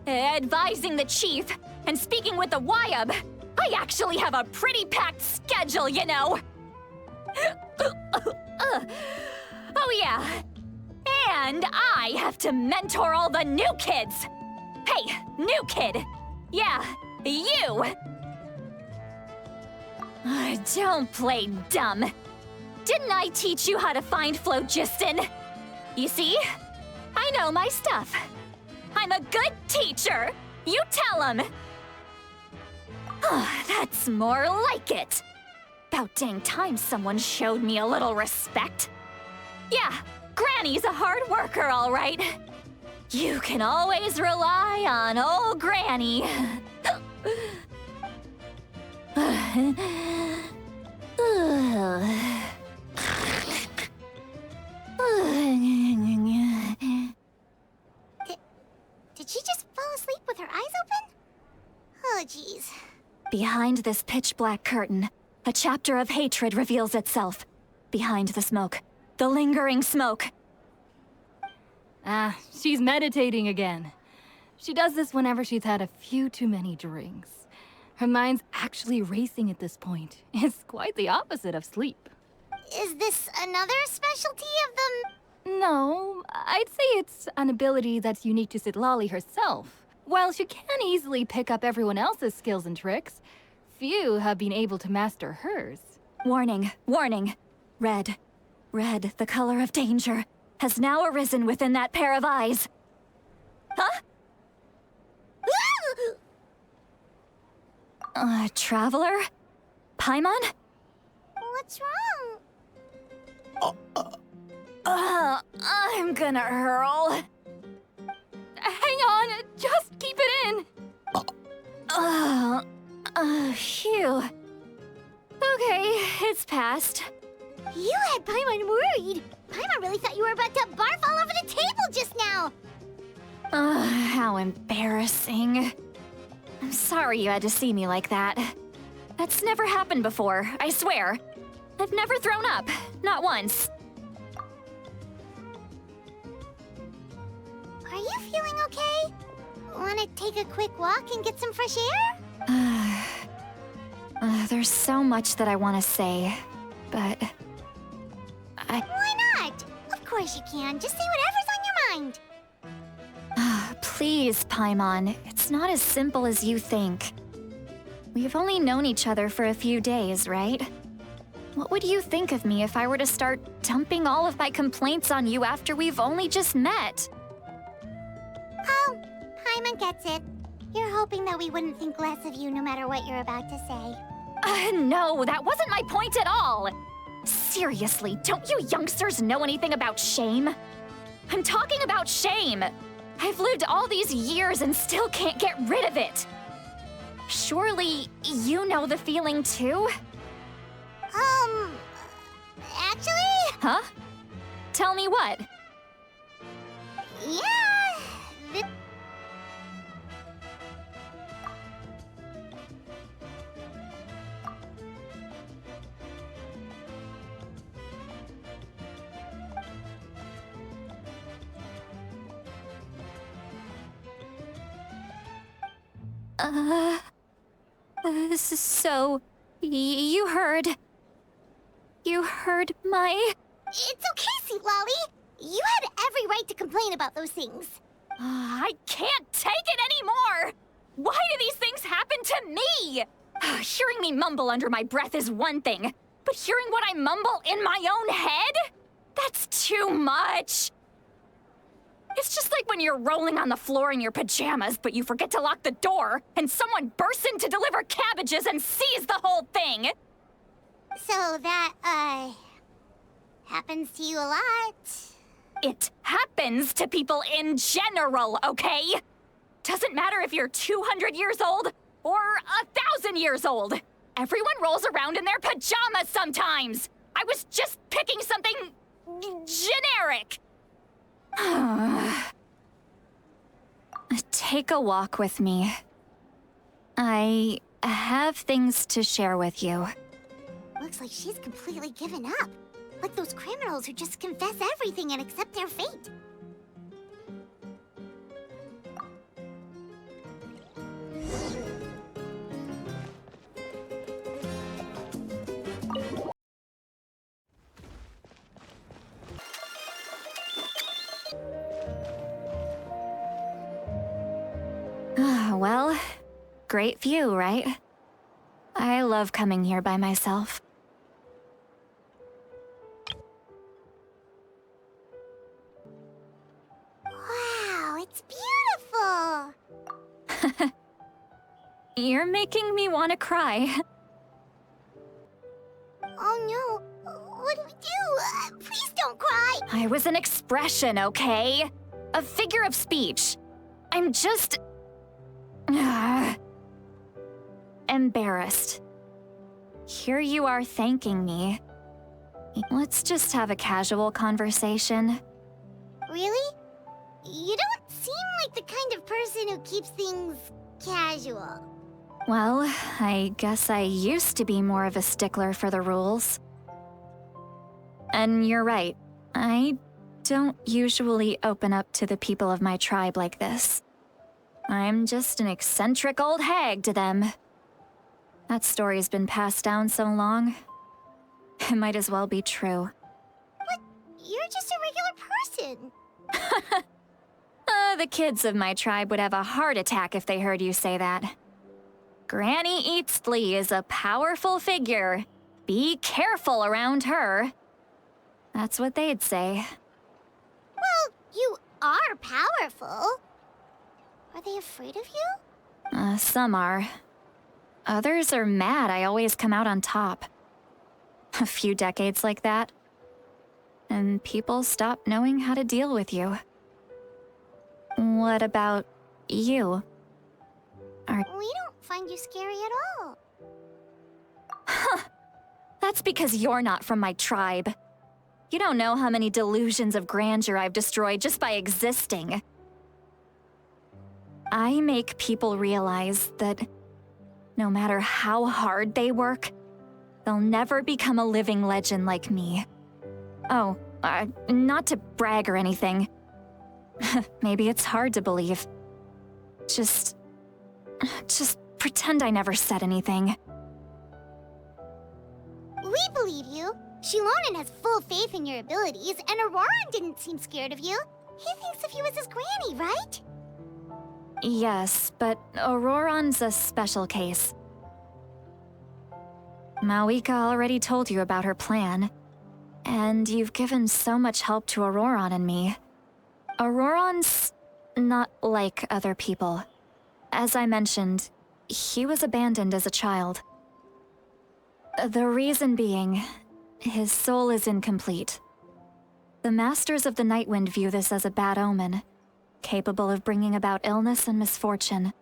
advising the chief, and speaking with the Wyab, I actually have a pretty packed schedule, you know. Oh yeah. And I have to mentor all the new kids. Hey, new kid. Yeah, you. Don't play dumb. Didn't I teach you how to find phlogiston? You see? I know my stuff. I'm a good teacher. You tell him. That's more like it. About dang time someone showed me a little respect. Yeah, Granny's a hard worker, all right. You can always rely on old Granny. Did she just fall asleep with her eyes open? Oh, jeez. Behind this pitch-black curtain, a chapter of hatred reveals itself. Behind the smoke. The lingering smoke. She's meditating again. She does this whenever she's had a few too many drinks. Her mind's actually racing at this point. It's quite the opposite of sleep. Is this another specialty of the... No, I'd say it's an ability that's unique to Sitlali herself. While she can easily pick up everyone else's skills and tricks, few have been able to master hers. Warning, warning. Red, the color of danger, has now arisen within that pair of eyes. Huh? Traveler? Paimon? What's wrong? I'm gonna hurl. Hang on, just keep it in. Phew. Okay, it's passed. You had Paimon worried. Paimon really thought you were about to barf all over the table just now. How embarrassing. I'm sorry you had to see me like that. That's never happened before, I swear. I've never thrown up, not once. Are you feeling okay? Want to take a quick walk and get some fresh air? There's so much that I want to say, but... Why not? Of course you can. Just say whatever's on your mind. Please, Paimon, it's not as simple as you think. We've only known each other for a few days, right? What would you think of me if I were to start dumping all of my complaints on you after we've only just met? Oh, Paimon gets it. You're hoping that we wouldn't think less of you no matter what you're about to say. No, that wasn't my point at all. Seriously, don't you youngsters know anything about shame? I'm talking about shame. I've lived all these years and still can't get rid of it. Surely, you know the feeling too? Actually? Huh? Tell me what? Yeah, So, you heard my... it's okay, Sweet Lolly. You had every right to complain about those things. I can't take it anymore! Why do these things happen to me? Hearing me mumble under my breath is one thing, but hearing what I mumble in my own head? That's too much. It's just like when you're rolling on the floor in your pajamas, but you forget to lock the door, and someone bursts in to deliver cabbages and sees the whole thing. So that, happens to you a lot. It happens to people in general, okay? Doesn't matter if you're 200 years old or 1,000 years old. Everyone rolls around in their pajamas sometimes. I was just picking something generic. Take a walk with me. I have things to share with you. Looks like she's completely given up. Like those criminals who just confess everything and accept their fate. Well, great view, right? I love coming here by myself. Wow, it's beautiful! You're making me want to cry. Oh no, what do we do? Please don't cry! I was an expression, okay? A figure of speech. I'm just... embarrassed. Here you are thanking me. Let's just have a casual conversation. Really? You don't seem like the kind of person who keeps things casual. Well, I guess I used to be more of a stickler for the rules. And you're right. I don't usually open up to the people of my tribe like this. I'm just an eccentric old hag to them. That story's been passed down so long. It might as well be true. But you're just a regular person. The kids of my tribe would have a heart attack if they heard you say that. Granny Eatsley is a powerful figure. Be careful around her. That's what they'd say. Well, you are powerful. Are they afraid of you? Some are. Others are mad I always come out on top. A few decades like that, and people stop knowing how to deal with you. What about you? We don't find you scary at all. Huh. That's because you're not from my tribe. You don't know how many delusions of grandeur I've destroyed just by existing. I make people realize that no matter how hard they work, they'll never become a living legend like me. Oh, not to brag or anything. Maybe it's hard to believe. Just pretend I never said anything. We believe you. Shilonen has full faith in your abilities, and Auroran didn't seem scared of you. He thinks of you as his granny, right? Yes, but Auroron's a special case. Mawika already told you about her plan. And you've given so much help to Auroron and me. Auroron's not like other people. As I mentioned, he was abandoned as a child. The reason being, his soul is incomplete. The Masters of the Nightwind view this as a bad omen, capable of bringing about illness and misfortune.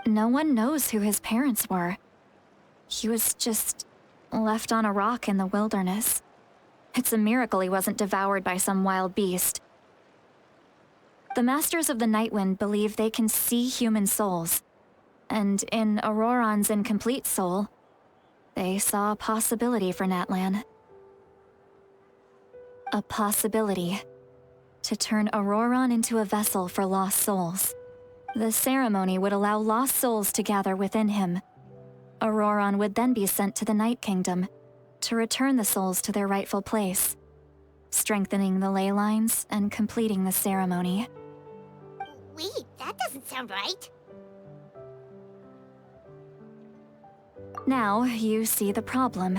No one knows who his parents were. He was just left on a rock in the wilderness. It's a miracle he wasn't devoured by some wild beast. The Masters of the Nightwind believe they can see human souls, and in Auroron's incomplete soul, they saw a possibility for Natlan. A possibility to turn Auroron into a vessel for lost souls. The ceremony would allow lost souls to gather within him. Auroron would then be sent to the Night Kingdom to return the souls to their rightful place, strengthening the ley lines and completing the ceremony. Wait, that doesn't sound right. Now you see the problem.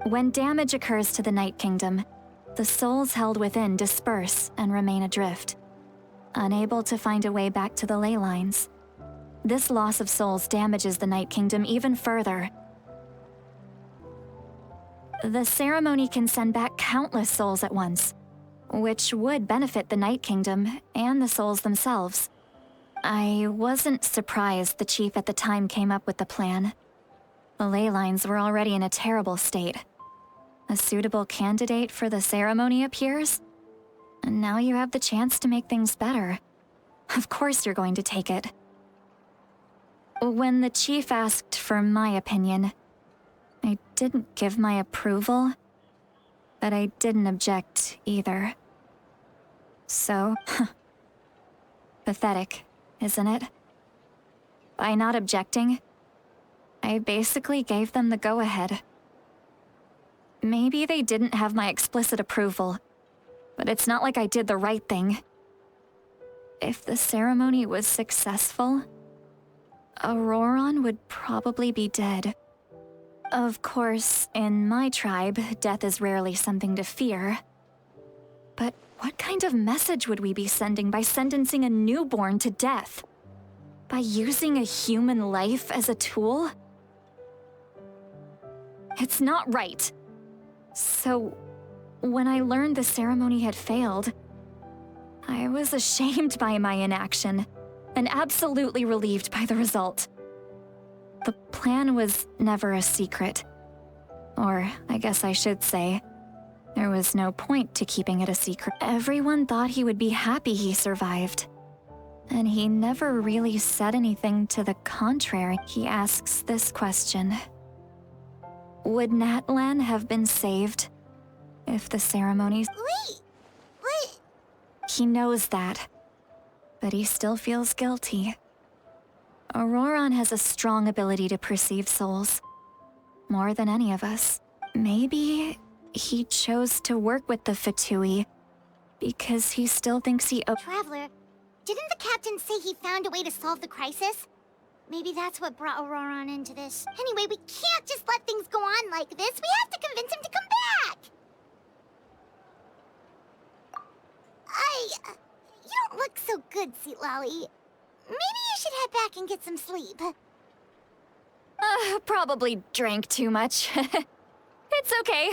When damage occurs to the Night Kingdom, the souls held within disperse and remain adrift, unable to find a way back to the ley lines. This loss of souls damages the Night Kingdom even further. The ceremony can send back countless souls at once, which would benefit the Night Kingdom and the souls themselves. I wasn't surprised the chief at the time came up with the plan. The ley lines were already in a terrible state. A suitable candidate for the ceremony appears, and now you have the chance to make things better. Of course you're going to take it. When the chief asked for my opinion, I didn't give my approval, but I didn't object either. So, pathetic, isn't it? By not objecting, I basically gave them the go-ahead. Maybe they didn't have my explicit approval, but it's not like I did the right thing. If the ceremony was successful, Auroron would probably be dead. Of course, in my tribe, death is rarely something to fear. But what kind of message would we be sending by sentencing a newborn to death? By using a human life as a tool? It's not right. So, when I learned the ceremony had failed, I was ashamed by my inaction, and absolutely relieved by the result. The plan was never a secret. Or, I guess I should say, there was no point to keeping it a secret. Everyone thought he would be happy he survived. And he never really said anything to the contrary. He asks this question. Would Natlan have been saved if the ceremonies— Wait, what? He knows that, but he still feels guilty. Auroron has a strong ability to perceive souls, more than any of us. Maybe he chose to work with the Fatui because he still thinks he Traveler, didn't the captain say he found a way to solve the crisis? Maybe that's what brought Auroron into this. Anyway, we can't just let things go on like this. We have to convince him to come back! You don't look so good, Sweet Lolly. Maybe you should head back and get some sleep. Probably drank too much. It's okay.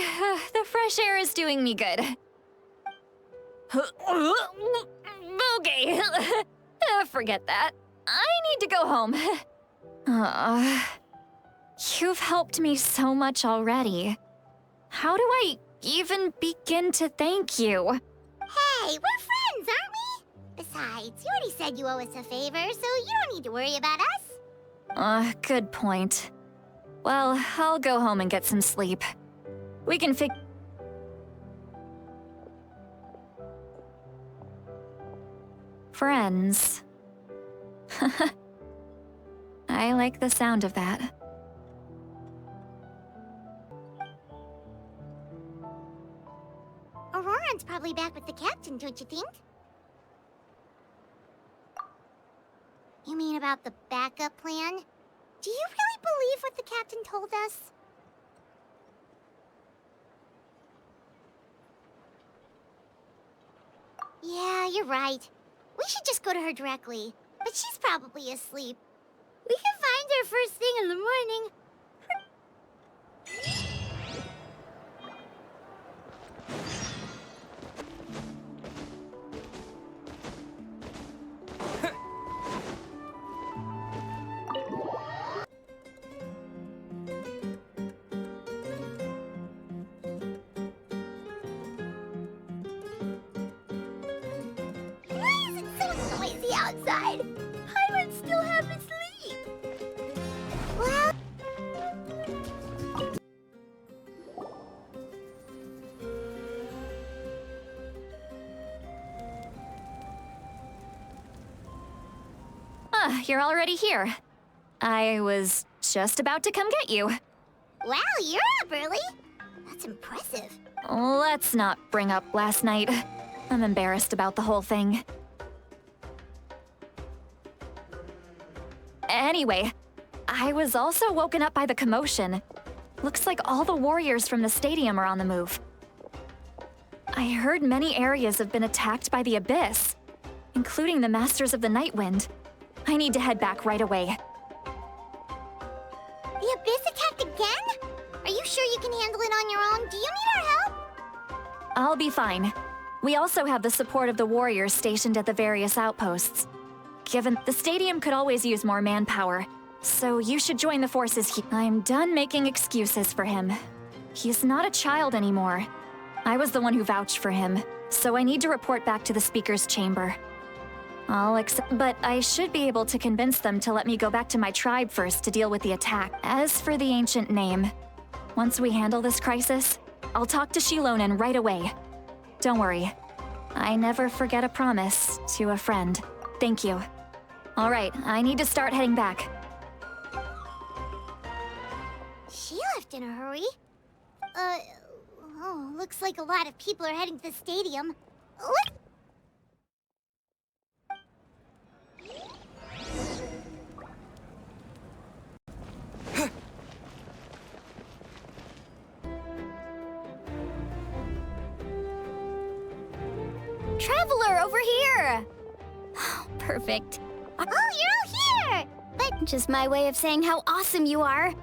The fresh air is doing me good. Okay. Forget that. I need to go home. You've helped me so much already. How do I even begin to thank you? Hey, we're friends, aren't we? Besides, you already said you owe us a favor, so you don't need to worry about us. Good point. Well, I'll go home and get some sleep. We can Friends. I like the sound of that. Auroron's probably back with the captain, don't you think? You mean about the backup plan? Do you really believe what the captain told us? Yeah, you're right. We should just go to her directly. But she's probably asleep. We can find her first thing in the morning. Why is it so noisy outside? I would still have to sleep. Well... You're already here. I was just about to come get you. Wow, you're up early. That's impressive. Let's not bring up last night. I'm embarrassed about the whole thing. Anyway, I was also woken up by the commotion. Looks like all the warriors from the stadium are on the move. I heard many areas have been attacked by the Abyss, including the Masters of the Nightwind. I need to head back right away. The Abyss attacked again? Are you sure you can handle it on your own? Do you need our help? I'll be fine. We also have the support of the warriors stationed at the various outposts. Given the stadium could always use more manpower, so you should join the forces here. I'm done making excuses for him. He's not a child anymore. I was the one who vouched for him, so I need to report back to the speaker's chamber. I'll accept, but I should be able to convince them to let me go back to my tribe first to deal with the attack. As for the ancient name, once we handle this crisis, I'll talk to Shilonen right away. Don't worry. I never forget a promise to a friend. Thank you. All right, I need to start heading back. She left in a hurry. Oh, looks like a lot of people are heading to the stadium. What? Traveler, over here! Perfect. Oh, you're all here! But Just my way of saying how awesome you are.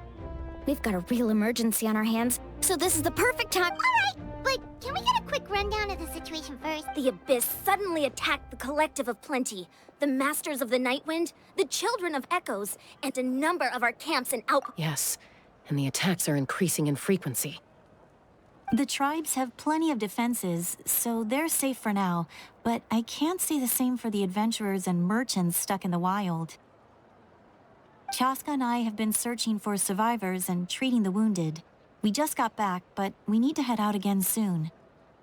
We've got a real emergency on our hands, so this is the perfect time. alright, but can we get a quick rundown of the situation first? The Abyss suddenly attacked the Collective of Plenty, the Masters of the Nightwind, the Children of Echoes, and a number of our camps and outposts. Yes, and the attacks are increasing in frequency. The tribes have plenty of defenses, so they're safe for now, but I can't say the same for the adventurers and merchants stuck in the wild. Chaska and I have been searching for survivors and treating the wounded. We just got back, but we need to head out again soon.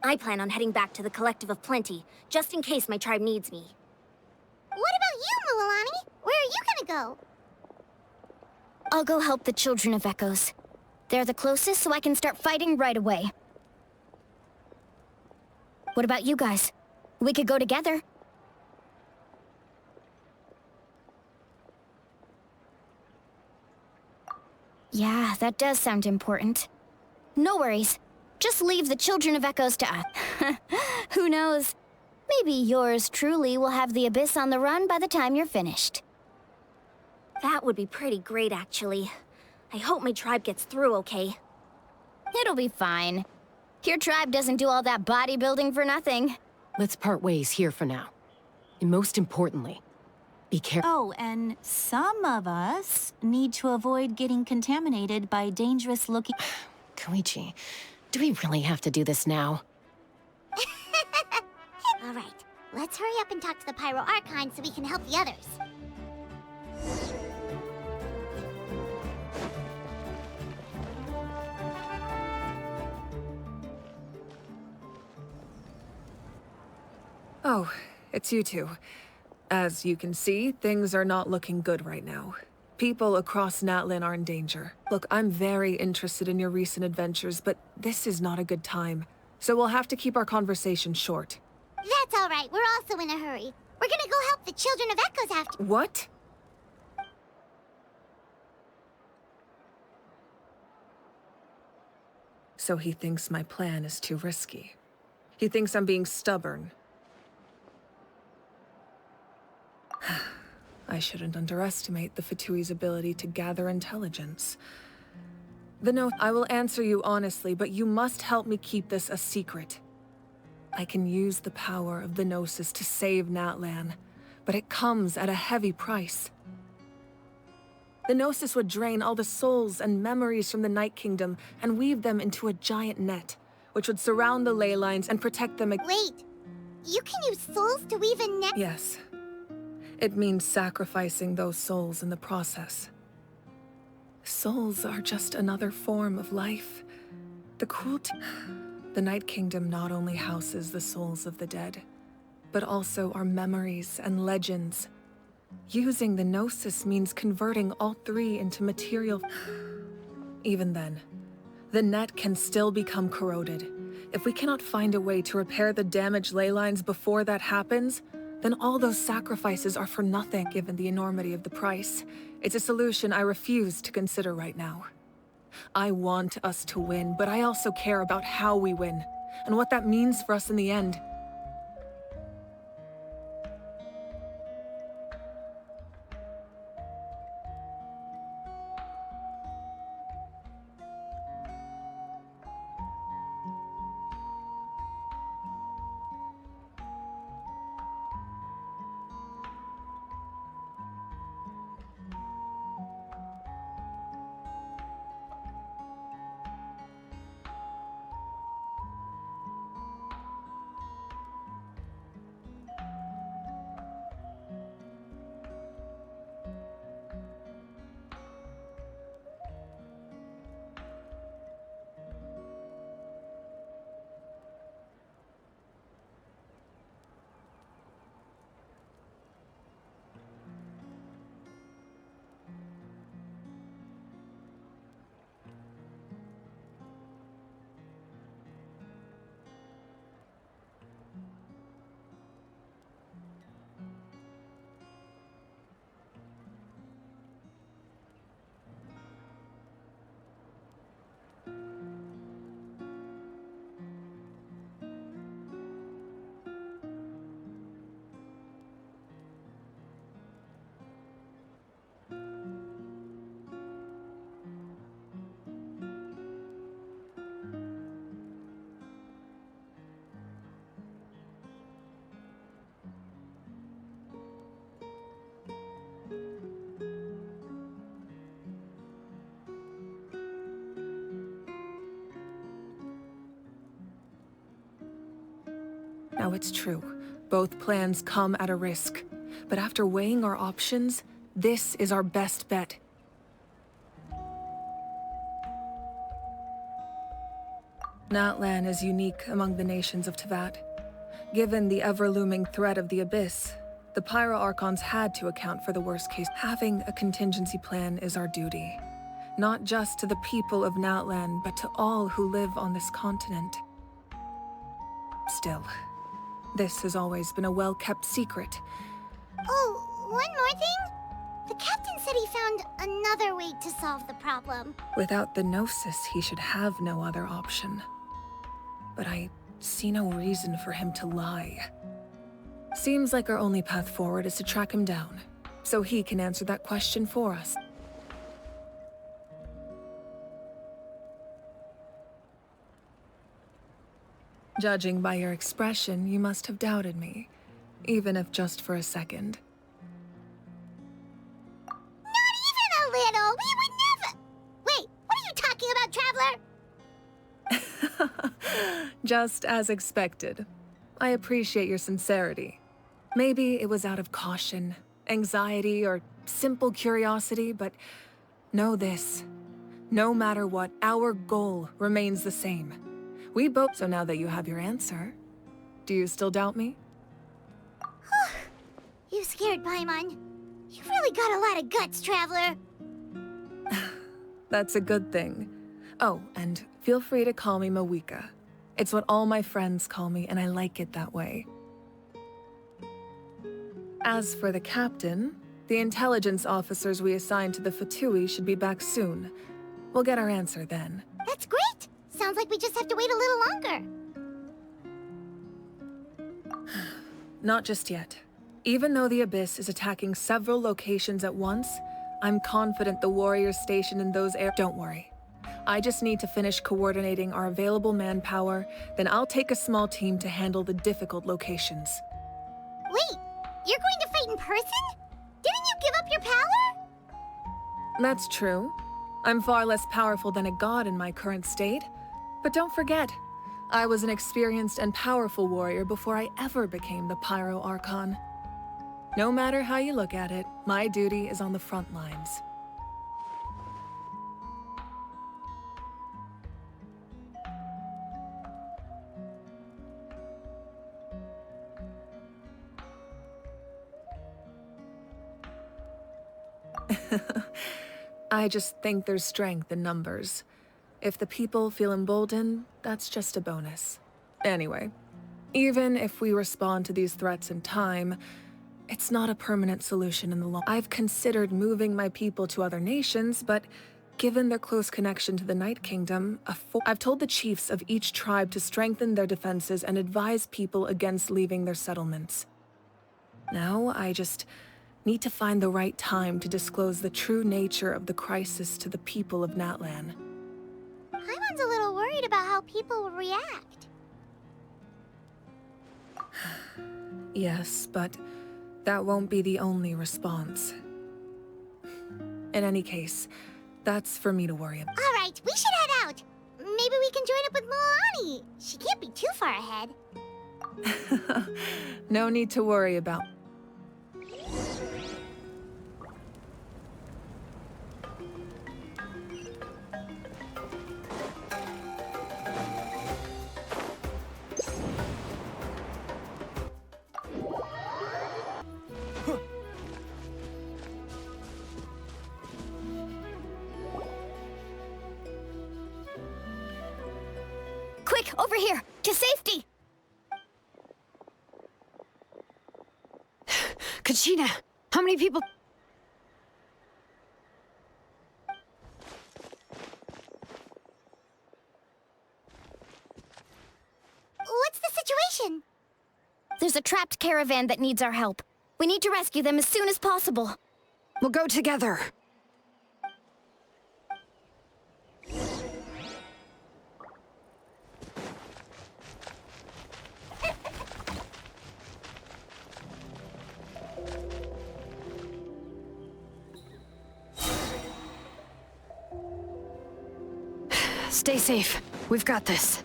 I plan on heading back to the Collective of Plenty, just in case my tribe needs me. What about you, Mualani? Where are you gonna go? I'll go help the Children of Echoes. They're the closest, so I can start fighting right away. What about you guys? We could go together. Yeah, that does sound important. No worries. Just leave the Children of Echoes to us. Who knows? Maybe yours truly will have the Abyss on the run by the time you're finished. That would be pretty great, actually. I hope my tribe gets through okay. It'll be fine. Your tribe doesn't do all that bodybuilding for nothing. Let's part ways here for now. And most importantly, be careful. Oh, and some of us need to avoid getting contaminated by dangerous-looking... Koichi, do we really have to do this now? Alright, let's hurry up and talk to the Pyro Archon so we can help the others. Oh, it's you two. As you can see, things are not looking good right now. People across Natlin are in danger. Look, I'm very interested in your recent adventures, but this is not a good time. So we'll have to keep our conversation short. That's alright, we're also in a hurry. We're gonna go help the Children of Echoes after- What? So he thinks my plan is too risky. He thinks I'm being stubborn. I shouldn't underestimate the Fatui's ability to gather intelligence. I will answer you honestly, but you must help me keep this a secret. I can use the power of the Gnosis to save Natlan, but it comes at a heavy price. The Gnosis would drain all the souls and memories from the Night Kingdom and weave them into a giant net, which would surround the ley lines and protect them. Wait, you can use souls to weave a net? Yes. It means sacrificing those souls in the process. Souls are just another form of life. The cruelty... The Night Kingdom not only houses the souls of the dead, but also our memories and legends. Using the Gnosis means converting all three into material... Even then, the net can still become corroded. If we cannot find a way to repair the damaged ley lines before that happens, then all those sacrifices are for nothing given the enormity of the price. It's a solution I refuse to consider right now. I want us to win, but I also care about how we win, and what that means for us in the end. Now it's true, both plans come at a risk. But after weighing our options, this is our best bet. Natlan is unique among the nations of Teyvat. Given the ever-looming threat of the Abyss, the Pyro Archons had to account for the worst case. Having a contingency plan is our duty. Not just to the people of Natlan, but to all who live on this continent. Still, this has always been a well-kept secret. Oh, one more thing? The captain said he found another way to solve the problem. Without the Gnosis, he should have no other option. But I see no reason for him to lie. Seems like our only path forward is to track him down, so he can answer that question for us. Judging by your expression, you must have doubted me, even if just for a second. Not even a little! We would never— Wait, what are you talking about, Traveler? Just as expected. I appreciate your sincerity. Maybe it was out of caution, anxiety, or simple curiosity, but know this. No matter what, our goal remains the same. We both— So now that you have your answer, do you still doubt me? You scared Paimon. You really got a lot of guts, Traveler. That's a good thing. Oh, and feel free to call me Mawika. It's what all my friends call me, and I like it that way. As for the captain, the intelligence officers we assigned to the Fatui should be back soon. We'll get our answer then. That's great! Sounds sounds like we just have to wait a little longer. Not just yet. Even though the Abyss is attacking several locations at once, I'm confident the warriors stationed in those areas. Don't worry. I just need to finish coordinating our available manpower, then I'll take a small team to handle the difficult locations. Wait, you're going to fight in person? Didn't you give up your power? That's true. I'm far less powerful than a god in my current state. But don't forget, I was an experienced and powerful warrior before I ever became the Pyro Archon. No matter how you look at it, my duty is on the front lines. I just think there's strength in numbers. If the people feel emboldened, that's just a bonus. Anyway, even if we respond to these threats in time, it's not a permanent solution in the long. I've considered moving my people to other nations, but given their close connection to the Night Kingdom, I've told the chiefs of each tribe to strengthen their defenses and advise people against leaving their settlements. Now, I just need to find the right time to disclose the true nature of the crisis to the people of Natlan. Paimon's a little worried about how people will react. Yes, but that won't be the only response. In any case, that's for me to worry about. All right, we should head out. Maybe we can join up with Milani. She can't be too far ahead. No need to worry about. Quick, over here! To safety! Kachina, how many people? What's the situation? There's a trapped caravan that needs our help. We need to rescue them as soon as possible. We'll go together. Stay safe. We've got this.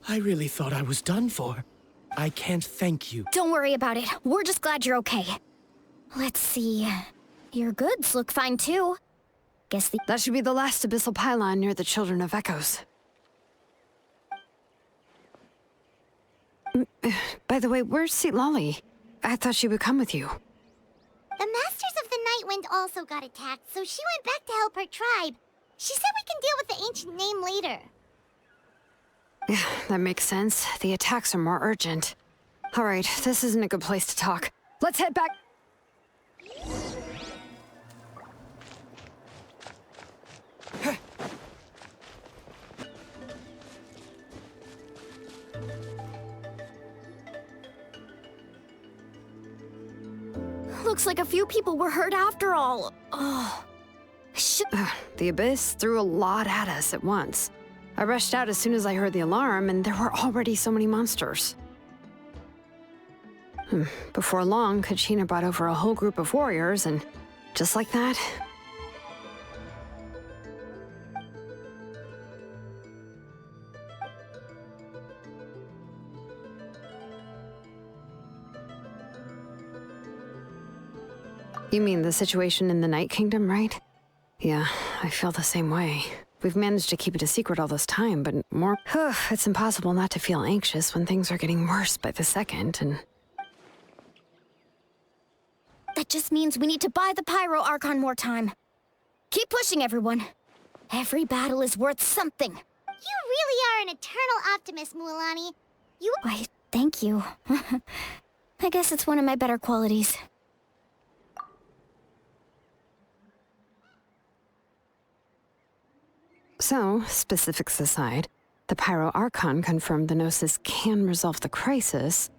I really thought I was done for. I can't thank you. Don't worry about it. We're just glad you're okay. Let's see. Your goods look fine too. Guess That should be the last abyssal pylon near the Children of Echoes. By the way, where's Lolly? I thought she would come with you. The Masters of the Night Wind also got attacked, so she went back to help her tribe. She said we can deal with the ancient name later. Yeah, that makes sense. The attacks are more urgent. All right, this isn't a good place to talk. Let's head back. Looks like a few people were hurt after all. Oh. The Abyss threw a lot at us at once. I rushed out as soon as I heard the alarm, and there were already so many monsters. Before long, Kachina brought over a whole group of warriors, and just like that... You mean the situation in the Night Kingdom, right? Yeah, I feel the same way. We've managed to keep it a secret all this time, but more... It's impossible not to feel anxious when things are getting worse by the second, and... That just means we need to buy the Pyro Archon more time. Keep pushing, everyone. Every battle is worth something. You really are an eternal optimist, Mualani. Why, thank you. I guess it's one of my better qualities. So, specifics aside, the Pyro Archon confirmed the Gnosis can resolve the crisis,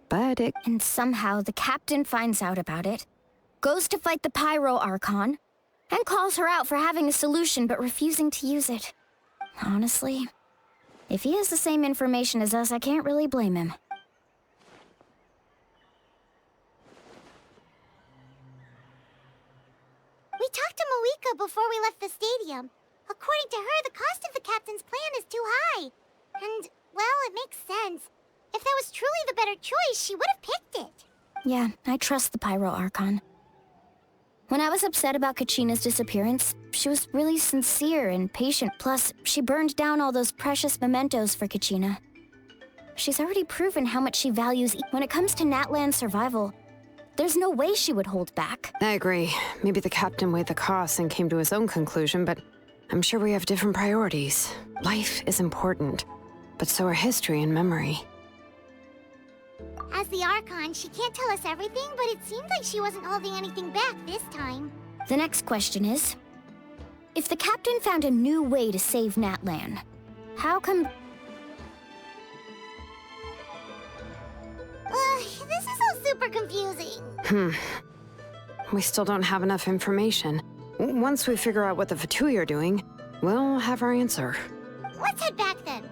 but it... And somehow the captain finds out about it, goes to fight the Pyro Archon, and calls her out for having a solution but refusing to use it. Honestly, if he has the same information as us, I can't really blame him. We talked to Moika before we left the stadium. According to her, the cost of the captain's plan is too high. And, well, it makes sense. If that was truly the better choice, she would have picked it. Yeah, I trust the Pyro Archon. When I was upset about Kachina's disappearance, she was really sincere and patient. Plus, she burned down all those precious mementos for Kachina. She's already proven how much she values when it comes to Natlan's survival. There's no way she would hold back. I agree. Maybe the captain weighed the costs and came to his own conclusion, but I'm sure we have different priorities. Life is important, but so are history and memory. As the Archon, she can't tell us everything, but it seemed like she wasn't holding anything back this time. The next question is, if the captain found a new way to save Natlan, how come... This is all super confusing. We still don't have enough information. Once we figure out what the Fatui are doing, we'll have our answer. Let's head back then.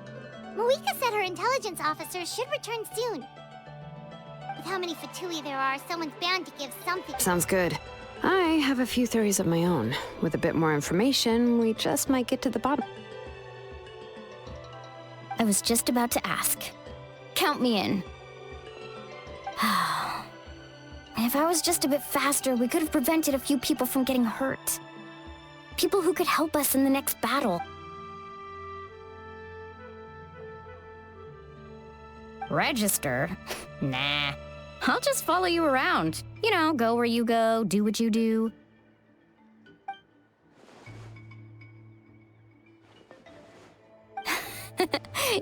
Moika said her intelligence officers should return soon. With how many Fatui there are, someone's bound to give something. Sounds good. I have a few theories of my own. With a bit more information, we just might get to the bottom. I was just about to ask. Count me in. If I was just a bit faster, we could have prevented a few people from getting hurt. People who could help us in the next battle. Register? Nah. I'll just follow you around. You know, go where you go, do what you do.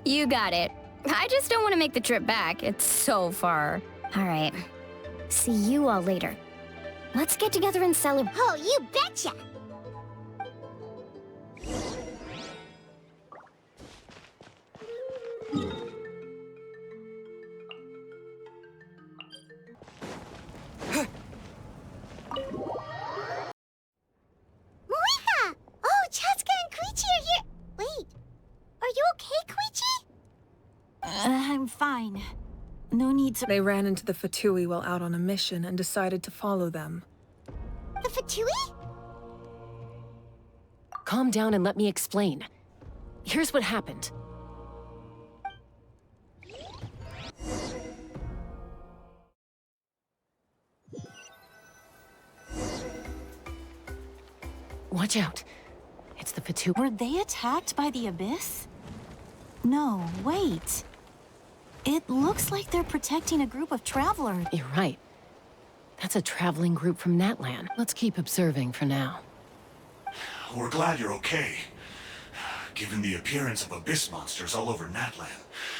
You got it. I just don't want to make the trip back. It's so far. All right. See you all later. Let's get together and celebrate. Oh, you betcha! Moika! Oh, Chatska and Koichi are here! Wait, are you okay, Koichi? I'm fine. No need to... They ran into the Fatui while out on a mission and decided to follow them. The Fatui? Calm down and let me explain. Here's what happened. Watch out. It's the Fatui. Were they attacked by the Abyss? No, wait. It looks like they're protecting a group of travelers. You're right. That's a traveling group from Natlan. Let's keep observing for now. We're glad you're okay. Given the appearance of abyss monsters all over Natlan,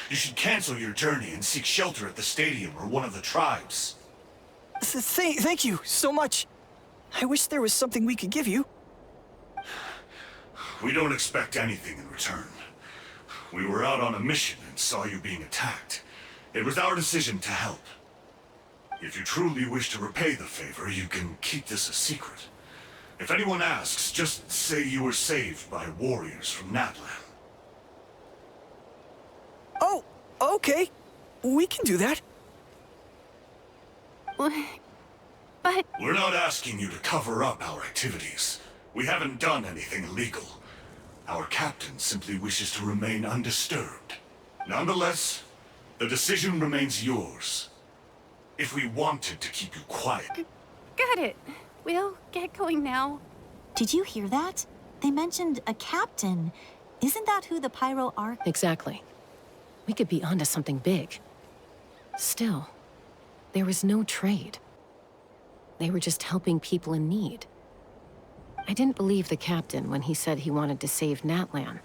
you should cancel your journey and seek shelter at the stadium or one of the tribes. Thank you so much. I wish there was something we could give you. We don't expect anything in return. We were out on a mission and saw you being attacked. It was our decision to help. If you truly wish to repay the favor, you can keep this a secret. If anyone asks, just say you were saved by warriors from Natlan. Oh, okay. We can do that. But... We're not asking you to cover up our activities. We haven't done anything illegal. Our captain simply wishes to remain undisturbed. Nonetheless, the decision remains yours. If we wanted to keep you quiet... Got it. We'll get going now. Did you hear that? They mentioned a captain. Isn't that who the Pyro are? Exactly. We could be onto something big. Still, there was no trade. They were just helping people in need. I didn't believe the captain when he said he wanted to save Natlan.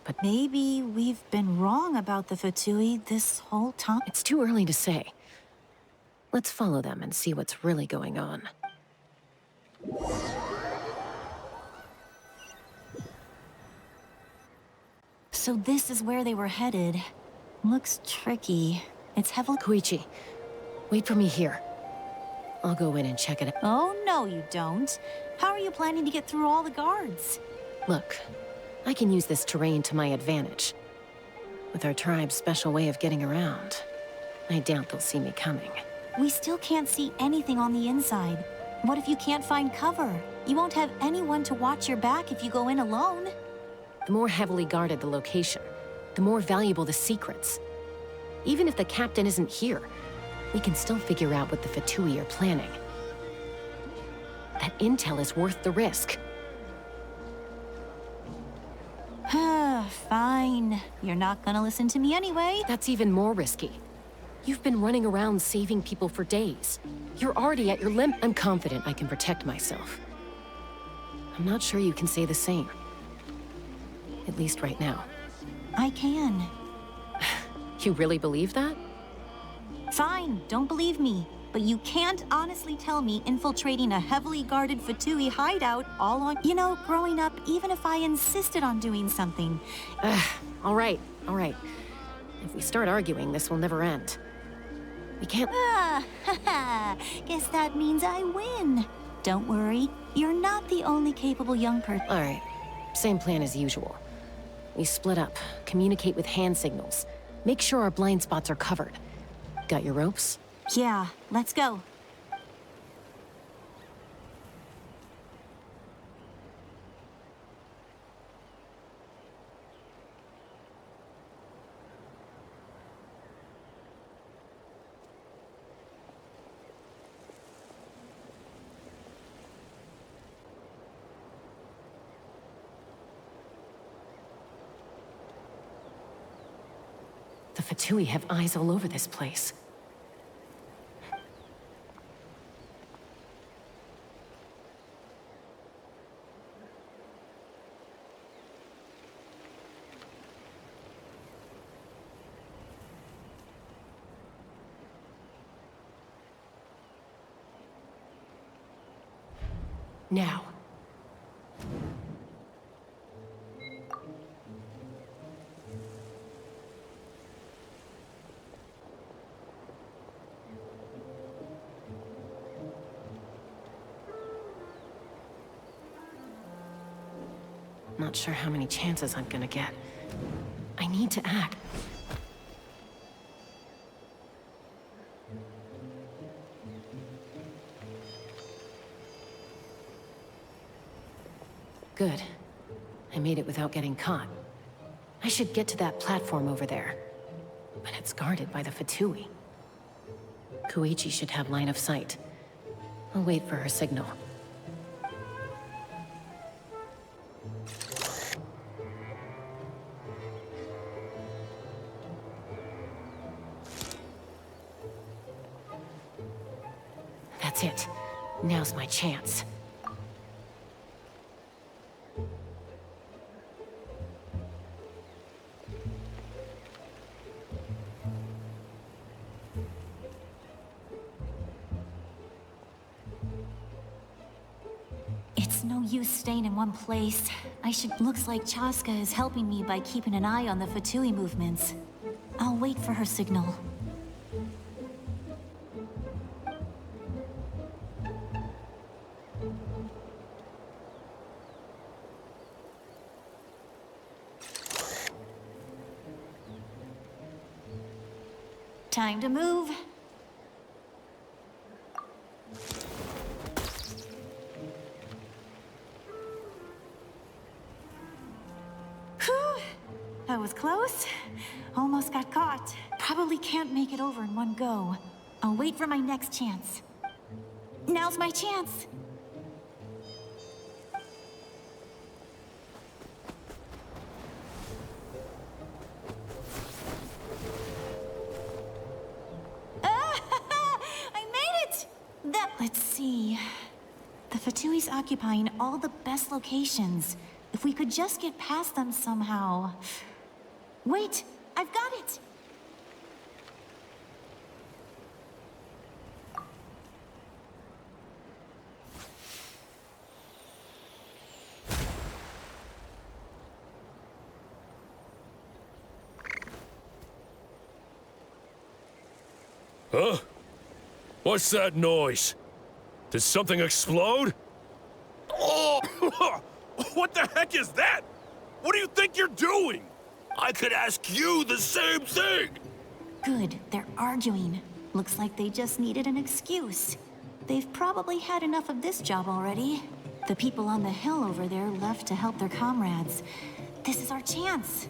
But maybe we've been wrong about the Fatui this whole time. It's too early to say. Let's follow them and see what's really going on. So this is where they were headed. Looks tricky. It's heavily... Koichi, wait for me here. I'll go in and check it out. Oh, no, you don't. How are you planning to get through all the guards? Look, I can use this terrain to my advantage. With our tribe's special way of getting around, I doubt they'll see me coming. We still can't see anything on the inside. What if you can't find cover? You won't have anyone to watch your back if you go in alone. The more heavily guarded the location, the more valuable the secrets. Even if the captain isn't here, we can still figure out what the Fatui are planning. That intel is worth the risk. Fine. You're not gonna listen to me anyway. That's even more risky. You've been running around saving people for days. You're already at your limit. I'm confident I can protect myself. I'm not sure you can say the same. At least right now. I can. You really believe that? Fine, don't believe me. But you can't honestly tell me infiltrating a heavily guarded Fatui hideout all on... You know, growing up, even if I insisted on doing something... All right. If we start arguing, this will never end. We can't... Guess that means I win. Don't worry, you're not the only capable young person. All right, same plan as usual. We split up, communicate with hand signals, make sure our blind spots are covered. Got your ropes? Yeah, let's go. The Fatui have eyes all over this place. Now. Not sure how many chances I'm gonna get. I need to act. Good. I made it without getting caught. I should get to that platform over there. But it's guarded by the Fatui. Koichi should have line of sight. I'll wait for her signal. That's it. Now's my chance. It's no use staying in one place. Looks like Chaska is helping me by keeping an eye on the Fatui movements. I'll wait for her signal. Time to move. Whew. That was close. Almost got caught. Probably can't make it over in one go. I'll wait for my next chance. Now's my chance. The Fatui's occupying all the best locations. If we could just get past them somehow. Wait, I've got it! Huh? What's that noise? Did something explode? Oh! What the heck is that? What do you think you're doing? I could ask you the same thing! Good, they're arguing. Looks like they just needed an excuse. They've probably had enough of this job already. The people on the hill over there left to help their comrades. This is our chance.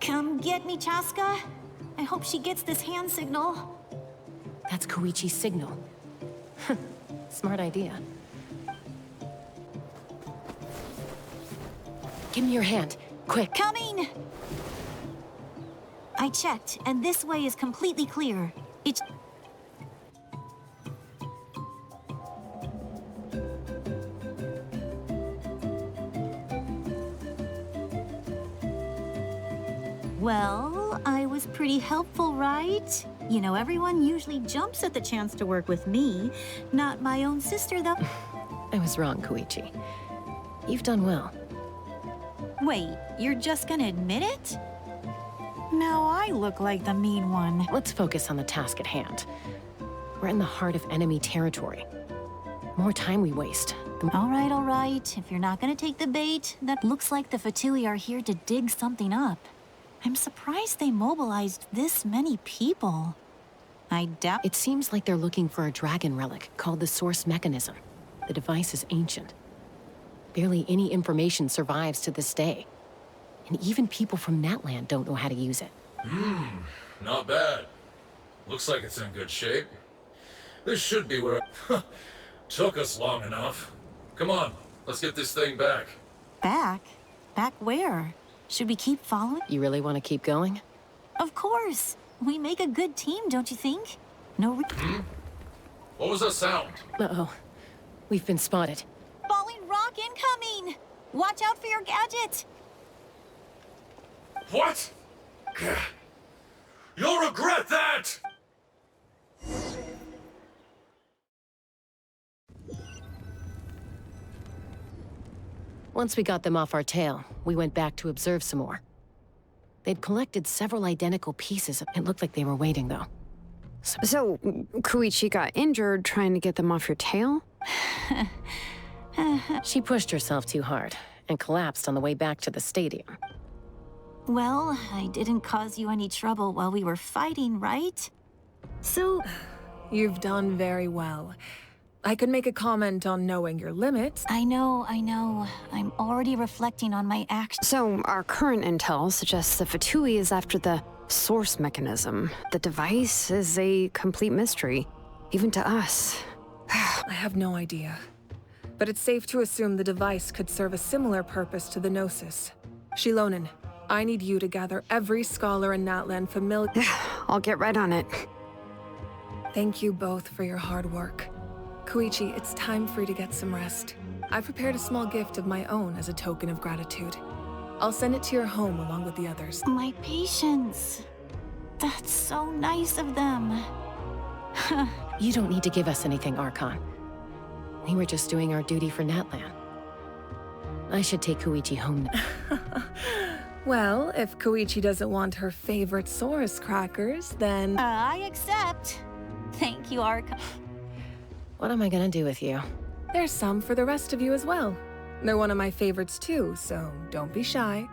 Come get me, Chaska. I hope she gets this hand signal. That's Koichi's signal. Smart idea. Give me your hand, quick. Coming! I checked, and this way is completely clear. It's... Well, I was pretty helpful, right? You know, everyone usually jumps at the chance to work with me. Not my own sister, though. I was wrong, Koichi. You've done well. Wait, you're just gonna admit it? Now I look like the mean one. Let's focus on the task at hand. We're in the heart of enemy territory. More time we waste. All right. If you're not gonna take the bait, that looks like the Fatui are here to dig something up. I'm surprised they mobilized this many people. I doubt... It seems like they're looking for a dragon relic called the Source Mechanism. The device is ancient. Barely any information survives to this day. And even people from Natlan don't know how to use it. Not bad. Looks like it's in good shape. This should be where... Took us long enough. Come on, let's get this thing back. Back? Back where? Should we keep following? You really want to keep going? Of course. We make a good team, don't you think? No What was that sound? Uh-oh. We've been spotted. Falling rock incoming! Watch out for your gadget! What? You'll regret that! Once we got them off our tail, we went back to observe some more. They'd collected several identical pieces. It looked like they were waiting, though. So, Koichi got injured trying to get them off your tail? She pushed herself too hard and collapsed on the way back to the stadium. Well, I didn't cause you any trouble while we were fighting, right? So... You've done very well. I could make a comment on knowing your limits. I know. I'm already reflecting on my actions. So, our current intel suggests the Fatui is after the Source Mechanism. The device is a complete mystery, even to us. I have no idea. But it's safe to assume the device could serve a similar purpose to the Gnosis. Shilonen, I need you to gather every scholar in Natlan familiar... I'll get right on it. Thank you both for your hard work. Koichi, it's time for you to get some rest. I prepared a small gift of my own as a token of gratitude. I'll send it to your home along with the others. My patience. That's so nice of them. You don't need to give us anything, Archon. We were just doing our duty for Natlan. I should take Koichi home now. Well, if Koichi doesn't want her favorite Saurus crackers, then... I accept. Thank you, Archon. What am I gonna do with you? There's some for the rest of you as well. They're one of my favorites too, so don't be shy.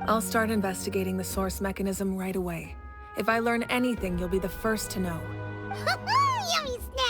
I'll start investigating the Source Mechanism right away. If I learn anything, you'll be the first to know. Yummy snack!